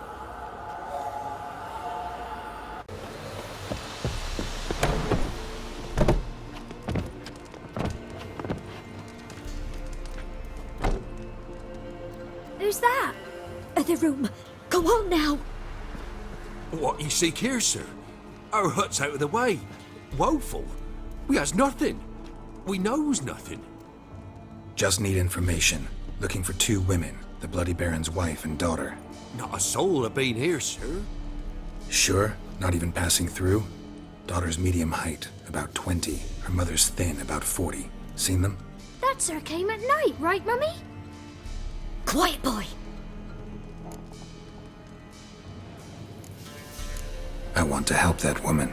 Who's that? The room. Go on now. What you seek here, sir? Our hut's out of the way. Woeful. We has nothing. We knows nothing. Just need information. Looking for 2 women, the Bloody Baron's wife and daughter. Not a soul have been here, sir. Sure? Not even passing through? Daughter's medium height, about 20. Her mother's thin, about 40. Seen them? That sir came at night, right, Mummy? Quiet, boy. I want to help that woman.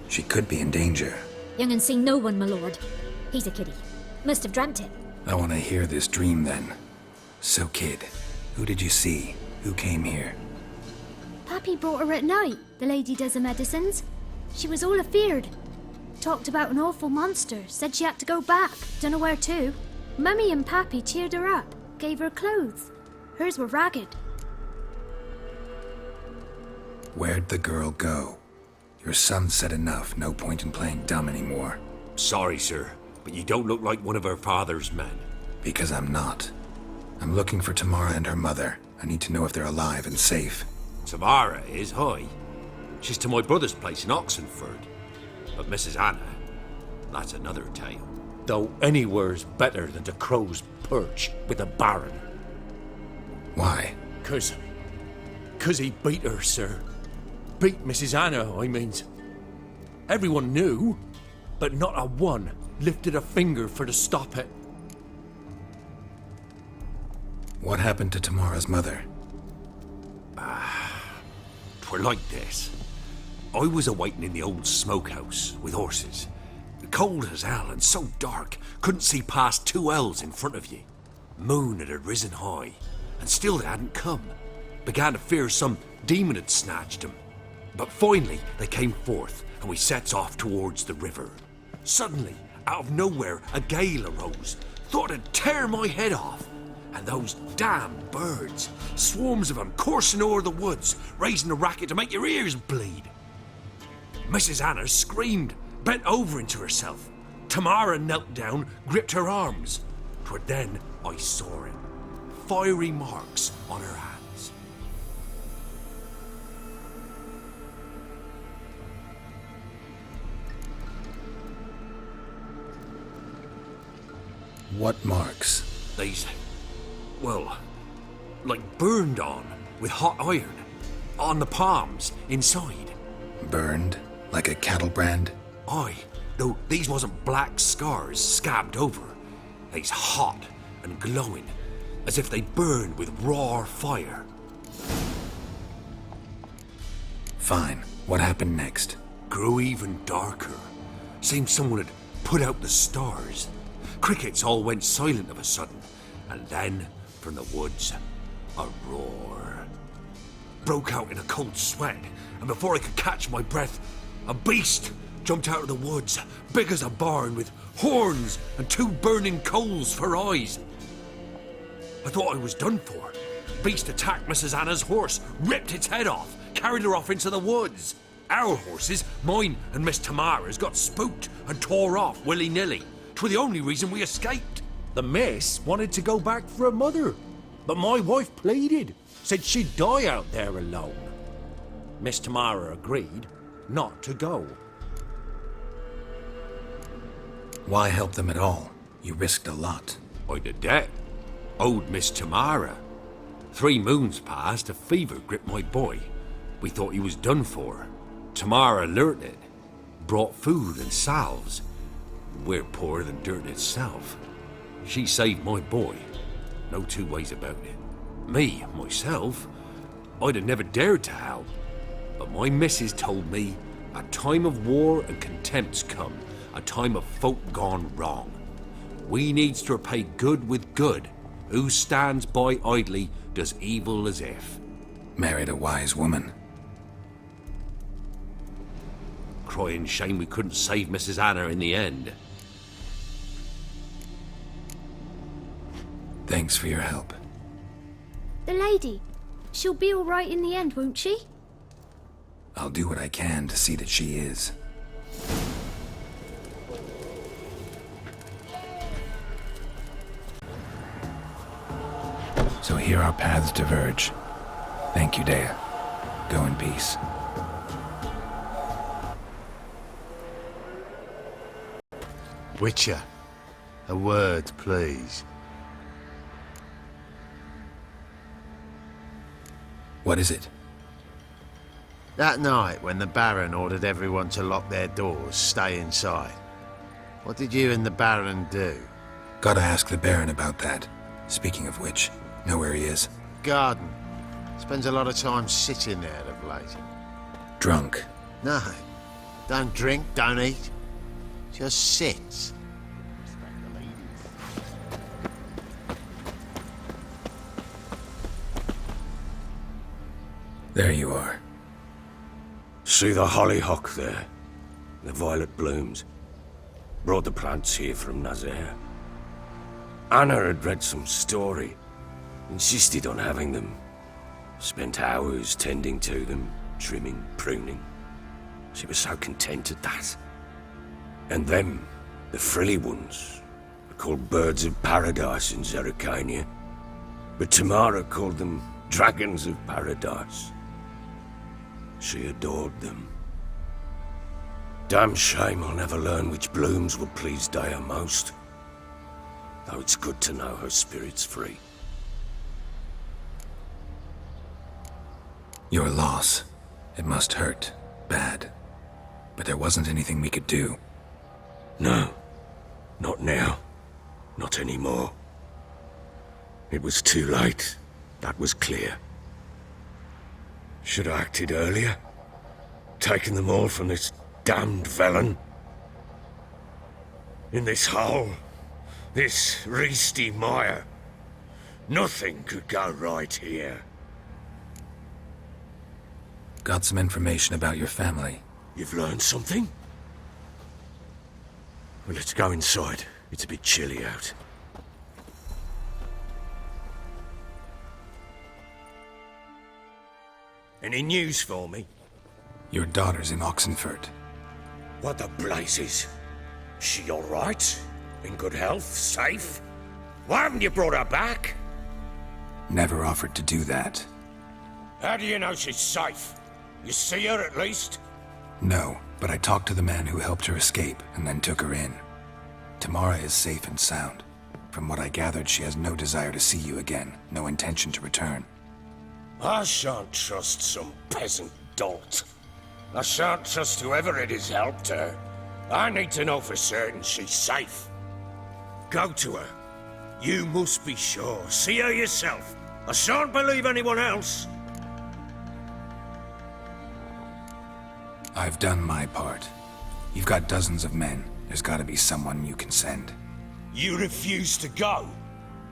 She could be in danger. Young and seen no one, my lord. He's a kiddie. Must have dreamt it. I want to hear this dream then. So, kid, who did you see? Who came here? Pappy brought her at night, the lady does the medicines. She was all afeared. Talked about an awful monster, said she had to go back, dunno where to. Mummy and Pappy cheered her up, gave her clothes. Hers were ragged. Where'd the girl go? Your son said enough, no point in playing dumb anymore. Sorry, sir, but you don't look like one of our father's men. Because I'm not. I'm looking for Tamara and her mother. I need to know if they're alive and safe. Tamara is, hi. She's to my brother's place in Oxenford. But Mrs. Anna, that's another tale. Though anywhere's better than the Crow's Perch with a Baron. Why? 'Cause he beat her, sir. Beat Mrs. Anna, I means. Everyone knew, but not a one lifted a finger for to stop it. What happened to Tamara's mother? 'Twere like this. I was awaiting in the old smokehouse with horses. Cold as hell and so dark, couldn't see past 2 ells in front of you. Moon had risen high, and still they hadn't come. Began to fear some demon had snatched them. But finally they came forth, and we sets off towards the river. Suddenly, out of nowhere, a gale arose. Thought it'd tear my head off. And those damn birds, swarms of them coursing o'er the woods, raising a racket to make your ears bleed. Mrs. Anna screamed, bent over into herself. Tamara knelt down, gripped her arms. 'Twere then I saw it. Fiery marks on her hands. What marks? These, well, like burned on with hot iron. On the palms, inside. Burned? Like a cattle brand? Aye, though these wasn't black scars scabbed over. They's hot and glowing, as if they burned with raw fire. Fine. What happened next? Grew even darker. Seemed someone had put out the stars. Crickets all went silent of a sudden, and then, from the woods, a roar. Broke out in a cold sweat, and before I could catch my breath, a beast jumped out of the woods, big as a barn, with horns and 2 burning coals for eyes. I thought I was done for. Beast attacked Mrs. Anna's horse, ripped its head off, carried her off into the woods. Our horses, mine and Miss Tamara's, got spooked and tore off willy-nilly. 'Twere the only reason we escaped. The miss wanted to go back for her mother, but my wife pleaded, said she'd die out there alone. Miss Tamara agreed not to go. Why help them at all? You risked a lot. I'd a debt. Owed Miss Tamara. 3 moons passed, a fever gripped my boy. We thought he was done for. Tamara learnt it. Brought food and salves. We're poorer than dirt itself. She saved my boy. No 2 ways about it. Me, myself, I'd have never dared to help. But my missus told me a time of war and contempt's come. A time of folk gone wrong. We needs to repay good with good. Who stands by idly does evil as if. Married a wise woman. Crying shame we couldn't save Mrs. Anna in the end. Thanks for your help. The lady. She'll be all right in the end, won't she? I'll do what I can to see that she is. So here our paths diverge. Thank you, Dea. Go in peace. Witcher, a word, please. What is it? That night when the Baron ordered everyone to lock their doors, stay inside. What did you and the Baron do? Gotta ask the Baron about that. Speaking of which, know where he is? Garden. Spends a lot of time sitting there of late. Drunk. No. Don't drink, don't eat. Just sits. There you are. See the hollyhock there? The violet blooms. Brought the plants here from Nazaire. Anna had read some story. Insisted on having them. Spent hours tending to them, trimming, pruning. She was so content at that. And them, the frilly ones, are called birds of paradise in Zerrikania. But Tamara called them dragons of paradise. She adored them. Damn shame I'll never learn which blooms will please Dea most. Though it's good to know her spirit's free. Your loss. It must hurt. Bad. But there wasn't anything we could do. No. Not now. Not anymore. It was too late. That was clear. Should have acted earlier. Taken them all from this damned Velen. In this hole. This reesty mire. Nothing could go right here. Got some information about your family. You've learned something? Well, let's go inside. It's a bit chilly out. Any news for me? Your daughter's in Oxenfurt. What the blazes? She all right? In good health? Safe? Why haven't you brought her back? Never offered to do that. How do you know she's safe? You see her at least? No, but I talked to the man who helped her escape and then took her in. Tamara is safe and sound. From what I gathered, she has no desire to see you again, no intention to return. I shan't trust some peasant dolt. I shan't trust whoever it is helped her. I need to know for certain she's safe. Go to her. You must be sure. See her yourself. I shan't believe anyone else. I've done my part. You've got dozens of men. There's gotta be someone you can send. You refuse to go?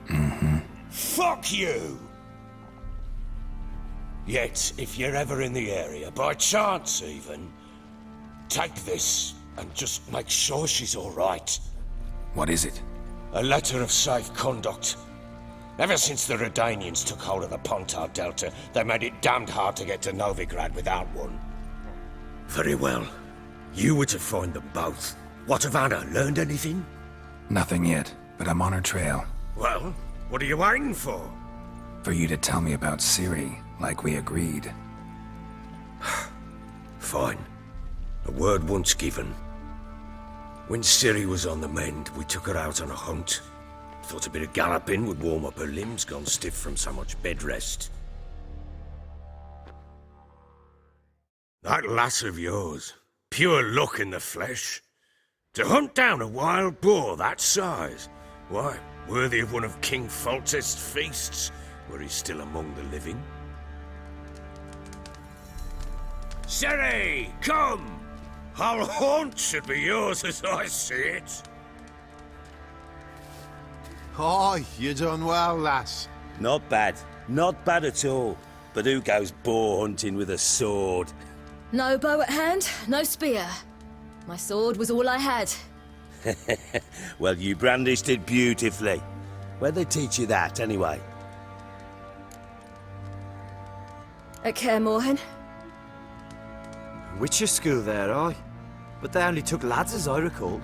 Mm-hmm. Fuck you! Yet, if you're ever in the area, by chance even, take this and just make sure she's all right. What is it? A letter of safe conduct. Ever since the Redanians took hold of the Pontar Delta, they made it damned hard to get to Novigrad without one. Very well. You were to find them both. What of Anna? Learned anything? Nothing yet, but I'm on her trail. Well, what are you waiting for? For you to tell me about Ciri, like we agreed. Fine. A word once given. When Ciri was on the mend, we took her out on a hunt. Thought a bit of galloping would warm up her limbs gone stiff from so much bed rest. That lass of yours, pure luck in the flesh. To hunt down a wild boar that size, why, worthy of one of King Foltest's feasts, were he still among the living. Ciri, come! Whole haunt should be yours as I see it. Aye, you done well, lass. Not bad. Not bad at all. But who goes boar hunting with a sword? No bow at hand, no spear. My sword was all I had. Well, you brandished it beautifully. Where'd they teach you that, anyway? At Kaer Morhen? Witcher school there, aye. But they only took lads as I recall.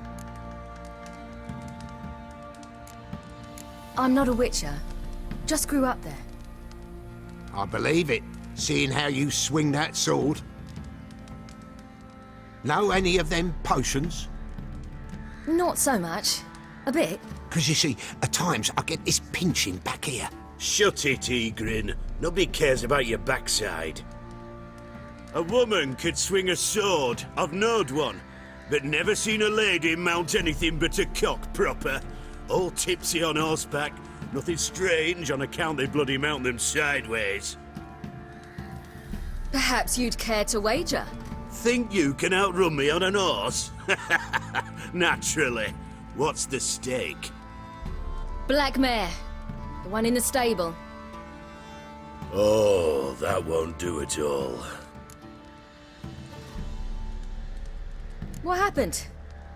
I'm not a witcher. Just grew up there. I believe it, seeing how you swing that sword. Know any of them potions? Not so much. A bit. Because you see, at times I get this pinching back here. Shut it, Egrin. Nobody cares about your backside. A woman could swing a sword. I've knowed one. But never seen a lady mount anything but a cock proper. All tipsy on horseback. Nothing strange on account they bloody mount them sideways. Perhaps you'd care to wager? Think you can outrun me on an horse? Naturally. What's the stake? Black mare. The one in the stable. Oh, that won't do at all. What happened?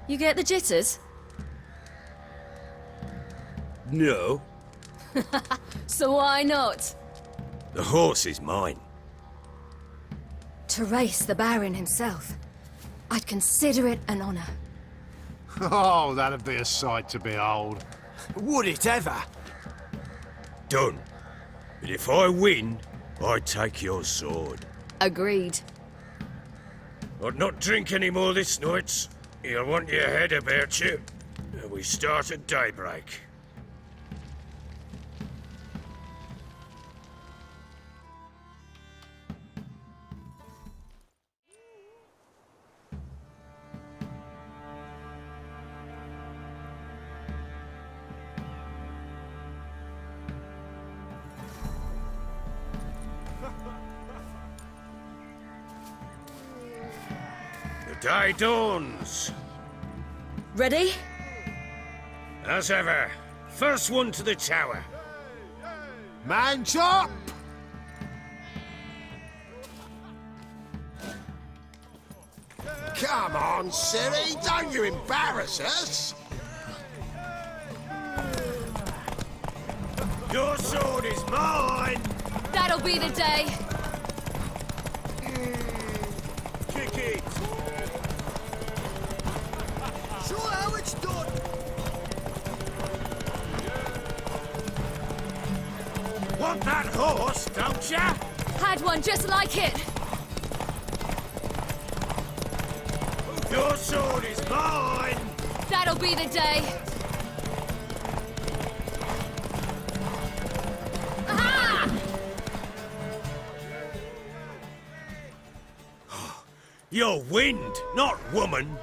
You get the jitters? No. So why not? The horse is mine. To race the Baron himself. I'd consider it an honor. Oh, that'd be a sight to behold. Would it ever? Done. But if I win, I take your sword. Agreed. I'd not drink any more this night. You'll want your head about you. We start at daybreak. The day dawns. Ready? As ever, first one to the tower. Man chop! Come on, Ciri, don't you embarrass us! Your sword is mine! That'll be the day. Kick it! Show how it's done! Want that horse, don't ya? Had one just like it. Your sword is mine! That'll be the day. Aha! You're wind, not woman.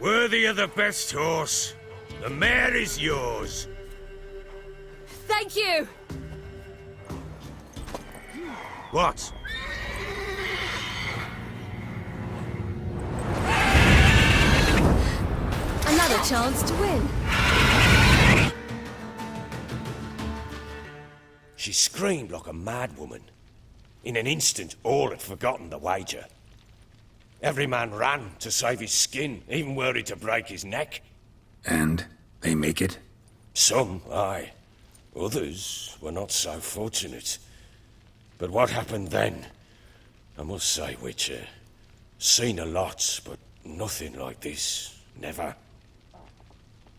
Worthy of the best horse. The mare is yours. Thank you. What? Another chance to win. She screamed like a mad woman. In an instant, all had forgotten the wager. Every man ran to save his skin, even worried to break his neck. And they make it? Some, aye. Others were not so fortunate. But what happened then? I must say, Witcher, seen a lot, but nothing like this. Never.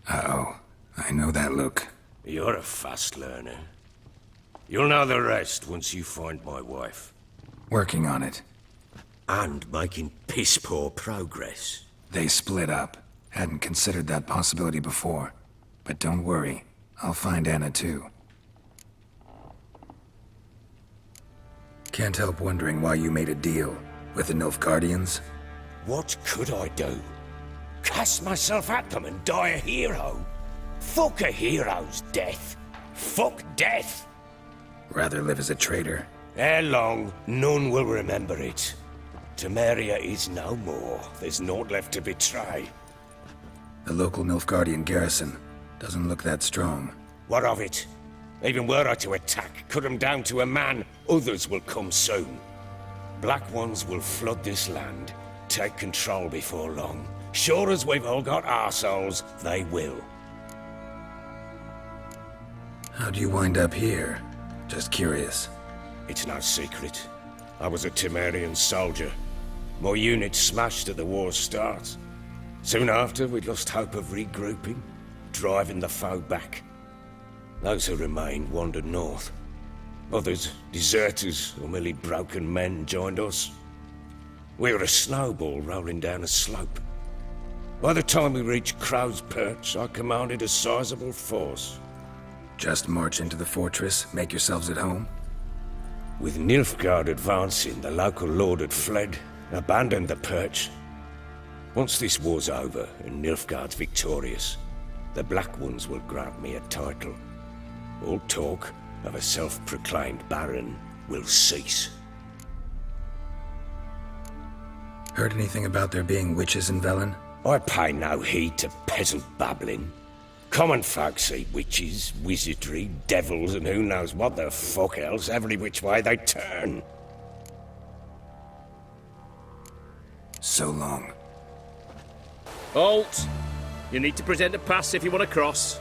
Uh-oh. I know that look. You're a fast learner. You'll know the rest once you find my wife. Working on it. And making piss-poor progress. They split up. Hadn't considered that possibility before. But don't worry. I'll find Anna too. Can't help wondering why you made a deal with the Nilfgaardians. What could I do? Cast myself at them and die a hero? Fuck a hero's death. Fuck death. Rather live as a traitor. Ere long, none will remember it. Temeria is no more. There's naught left to betray. The local Nilfgaardian garrison doesn't look that strong. What of it? Even were I to attack, cut them down to a man, others will come soon. Black Ones will flood this land, take control before long. Sure as we've all got arseholes, they will. How do you wind up here? Just curious. It's no secret. I was a Temerian soldier. My unit smashed at the war's start. Soon after, we lost hope of regrouping, driving the foe back. Those who remained wandered north. Others, deserters or merely broken men, joined us. We were a snowball rolling down a slope. By the time we reached Crow's Perch, I commanded a sizable force. Just march into the fortress, make yourselves at home? With Nilfgaard advancing, the local lord had fled, abandoned the perch. Once this war's over and Nilfgaard's victorious, the Black Ones will grant me a title. All talk of a self-proclaimed baron will cease. Heard anything about there being witches in Velen? I pay no heed to peasant babbling. Common folk see witches, wizardry, devils, and who knows what the fuck else every which way they turn. So long. Halt! You need to present a pass if you want to cross.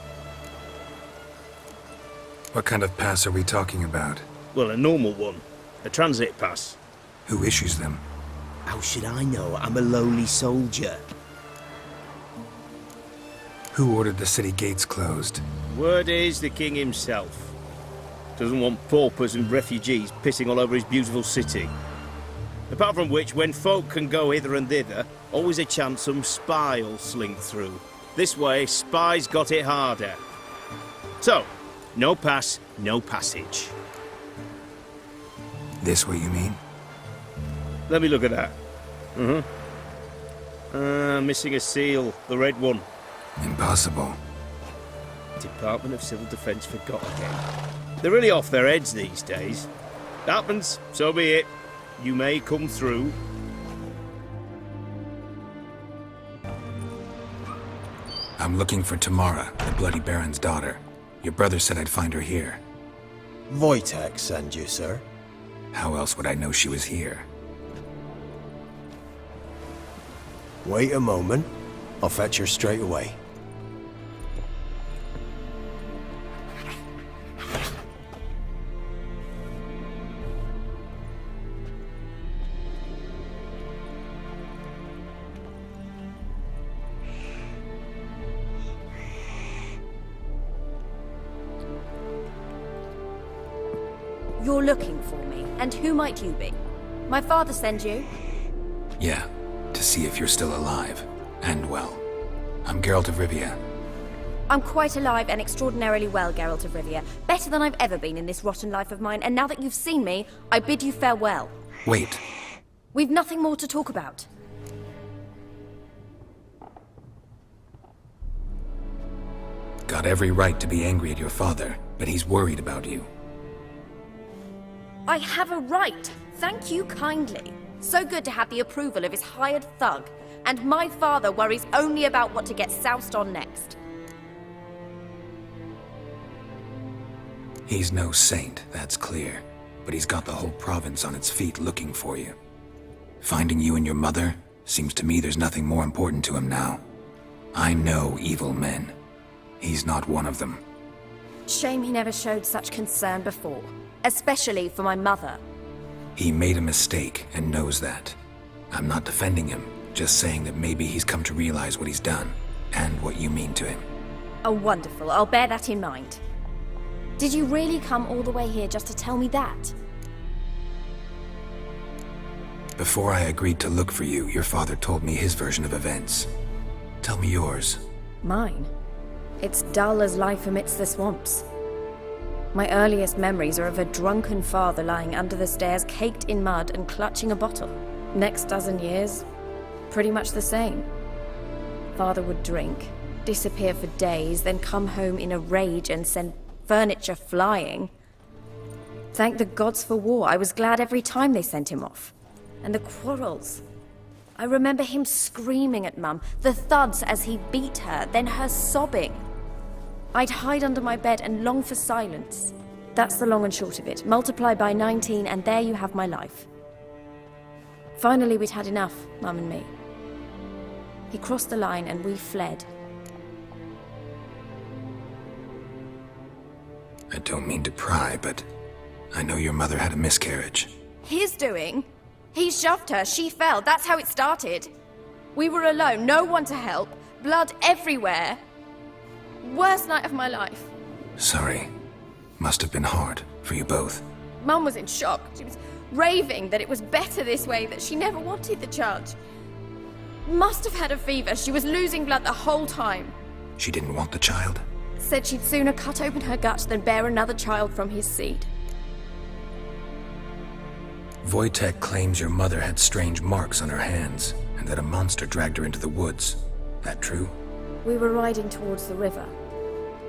What kind of pass are we talking about? Well, a normal one. A transit pass. Who issues them? How should I know? I'm a lowly soldier. Who ordered the city gates closed? Word is the king himself. Doesn't want paupers and refugees pissing all over his beautiful city. Apart from which, when folk can go hither and thither, always a chance some spy will slink through. This way, spies got it harder. So, no pass, no passage. This what you mean? Let me look at that. Missing a seal, the red one. Impossible. Department of Civil Defence forgot again. They're really off their heads these days. Happens, so be it. You may come through. I'm looking for Tamara, the Bloody Baron's daughter. Your brother said I'd find her here. Wojtek send you, sir. How else would I know she was here? Wait a moment. I'll fetch her straight away. You're looking for me, and who might you be? My father sent you? Yeah, to see if you're still alive. And well. I'm Geralt of Rivia. I'm quite alive and extraordinarily well, Geralt of Rivia. Better than I've ever been in this rotten life of mine, and now that you've seen me, I bid you farewell. Wait. We've nothing more to talk about. Got every right to be angry at your father, but he's worried about you. I have a right. Thank you kindly. So good to have the approval of his hired thug. And my father worries only about what to get soused on next. He's no saint, that's clear. But he's got the whole province on its feet looking for you. Finding you and your mother, seems to me there's nothing more important to him now. I know evil men. He's not one of them. Shame he never showed such concern before. Especially for my mother. He made a mistake and knows that. I'm not defending him, just saying that maybe he's come to realize what he's done, and what you mean to him. Oh, wonderful. I'll bear that in mind. Did you really come all the way here just to tell me that? Before I agreed to look for you, your father told me his version of events. Tell me yours. Mine? It's dull as life amidst the swamps. My earliest memories are of a drunken father lying under the stairs, caked in mud and clutching a bottle. Next dozen years, pretty much the same. Father would drink, disappear for days, then come home in a rage and send furniture flying. Thank the gods for war. I was glad every time they sent him off. And the quarrels. I remember him screaming at Mum, the thuds as he beat her, then her sobbing. I'd hide under my bed and long for silence. That's the long and short of it. Multiply by 19 and there you have my life. Finally, we'd had enough, Mum and me. He crossed the line and we fled. I don't mean to pry, but I know your mother had a miscarriage. His doing? He shoved her, she fell, that's how it started. We were alone, no one to help, blood everywhere. Worst night of my life. Sorry. Must have been hard for you both. Mum was in shock. She was raving that it was better this way, that she never wanted the charge. Must have had a fever. She was losing blood the whole time. She didn't want the child? Said she'd sooner cut open her gut than bear another child from his seed. Wojtek claims your mother had strange marks on her hands, and that a monster dragged her into the woods. That true? We were riding towards the river.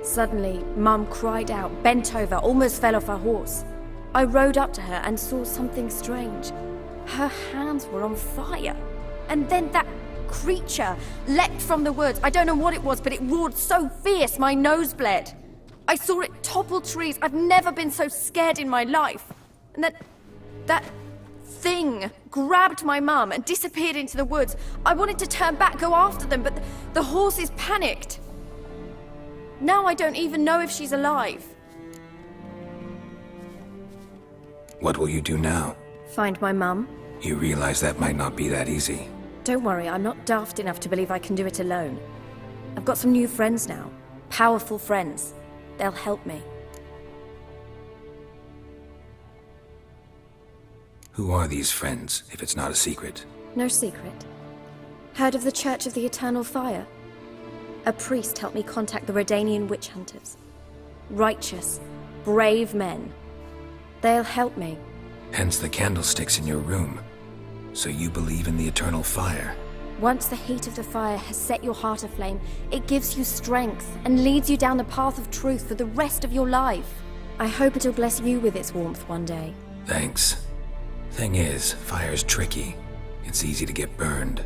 Suddenly, Mum cried out, bent over, almost fell off her horse. I rode up to her and saw something strange. Her hands were on fire. And then that creature leapt from the woods. I don't know what it was, but it roared so fierce my nose bled. I saw it topple trees. I've never been so scared in my life. And that thing grabbed my mum and disappeared into the woods. I wanted to turn back, go after them, but the horses panicked. Now I don't even know if she's alive. What will you do now? Find my mum. You realize that might not be that easy. Don't worry, I'm not daft enough to believe I can do it alone. I've got some new friends now. Powerful friends. They'll help me. Who are these friends, if it's not a secret? No secret. Heard of the Church of the Eternal Fire? A priest helped me contact the Redanian witch hunters. Righteous, brave men. They'll help me. Hence the candlesticks in your room. So you believe in the eternal fire? Once the heat of the fire has set your heart aflame, it gives you strength and leads you down the path of truth for the rest of your life. I hope it'll bless you with its warmth one day. Thanks. Thing is, fire's tricky. It's easy to get burned.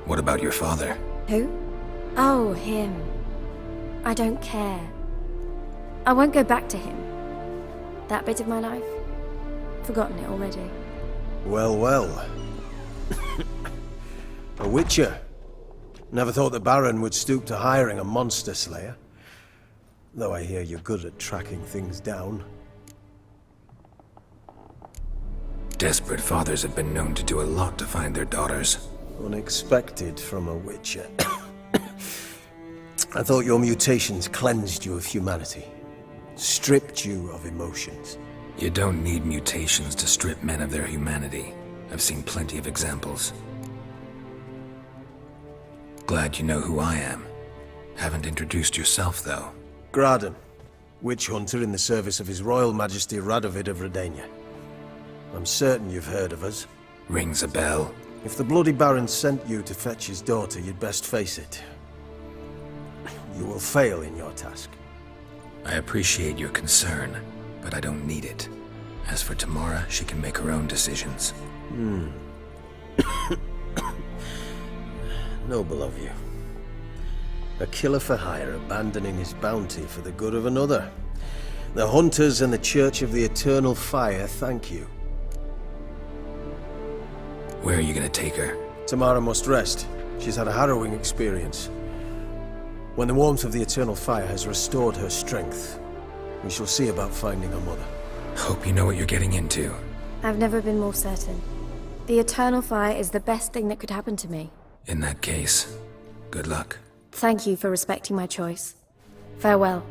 What about your father? Who? Oh, him. I don't care. I won't go back to him. That bit of my life? Forgotten it already. Well, well. A witcher. Never thought the Baron would stoop to hiring a monster slayer. Though I hear you're good at tracking things down. Desperate fathers have been known to do a lot to find their daughters. Unexpected from a witcher. I thought your mutations cleansed you of humanity. Stripped you of emotions. You don't need mutations to strip men of their humanity. I've seen plenty of examples. Glad you know who I am. Haven't introduced yourself, though. Graden, witch hunter in the service of His Royal Majesty Radovid of Redania. I'm certain you've heard of us. Rings a bell. If the Bloody Baron sent you to fetch his daughter, you'd best face it. You will fail in your task. I appreciate your concern, but I don't need it. As for Tamara, she can make her own decisions. Noble of you. A killer for hire abandoning his bounty for the good of another. The Hunters and the Church of the Eternal Fire thank you. Where are you gonna take her? Tamara must rest. She's had a harrowing experience. When the warmth of the Eternal Fire has restored her strength, we shall see about finding her mother. Hope you know what you're getting into. I've never been more certain. The Eternal Fire is the best thing that could happen to me. In that case, good luck. Thank you for respecting my choice. Farewell.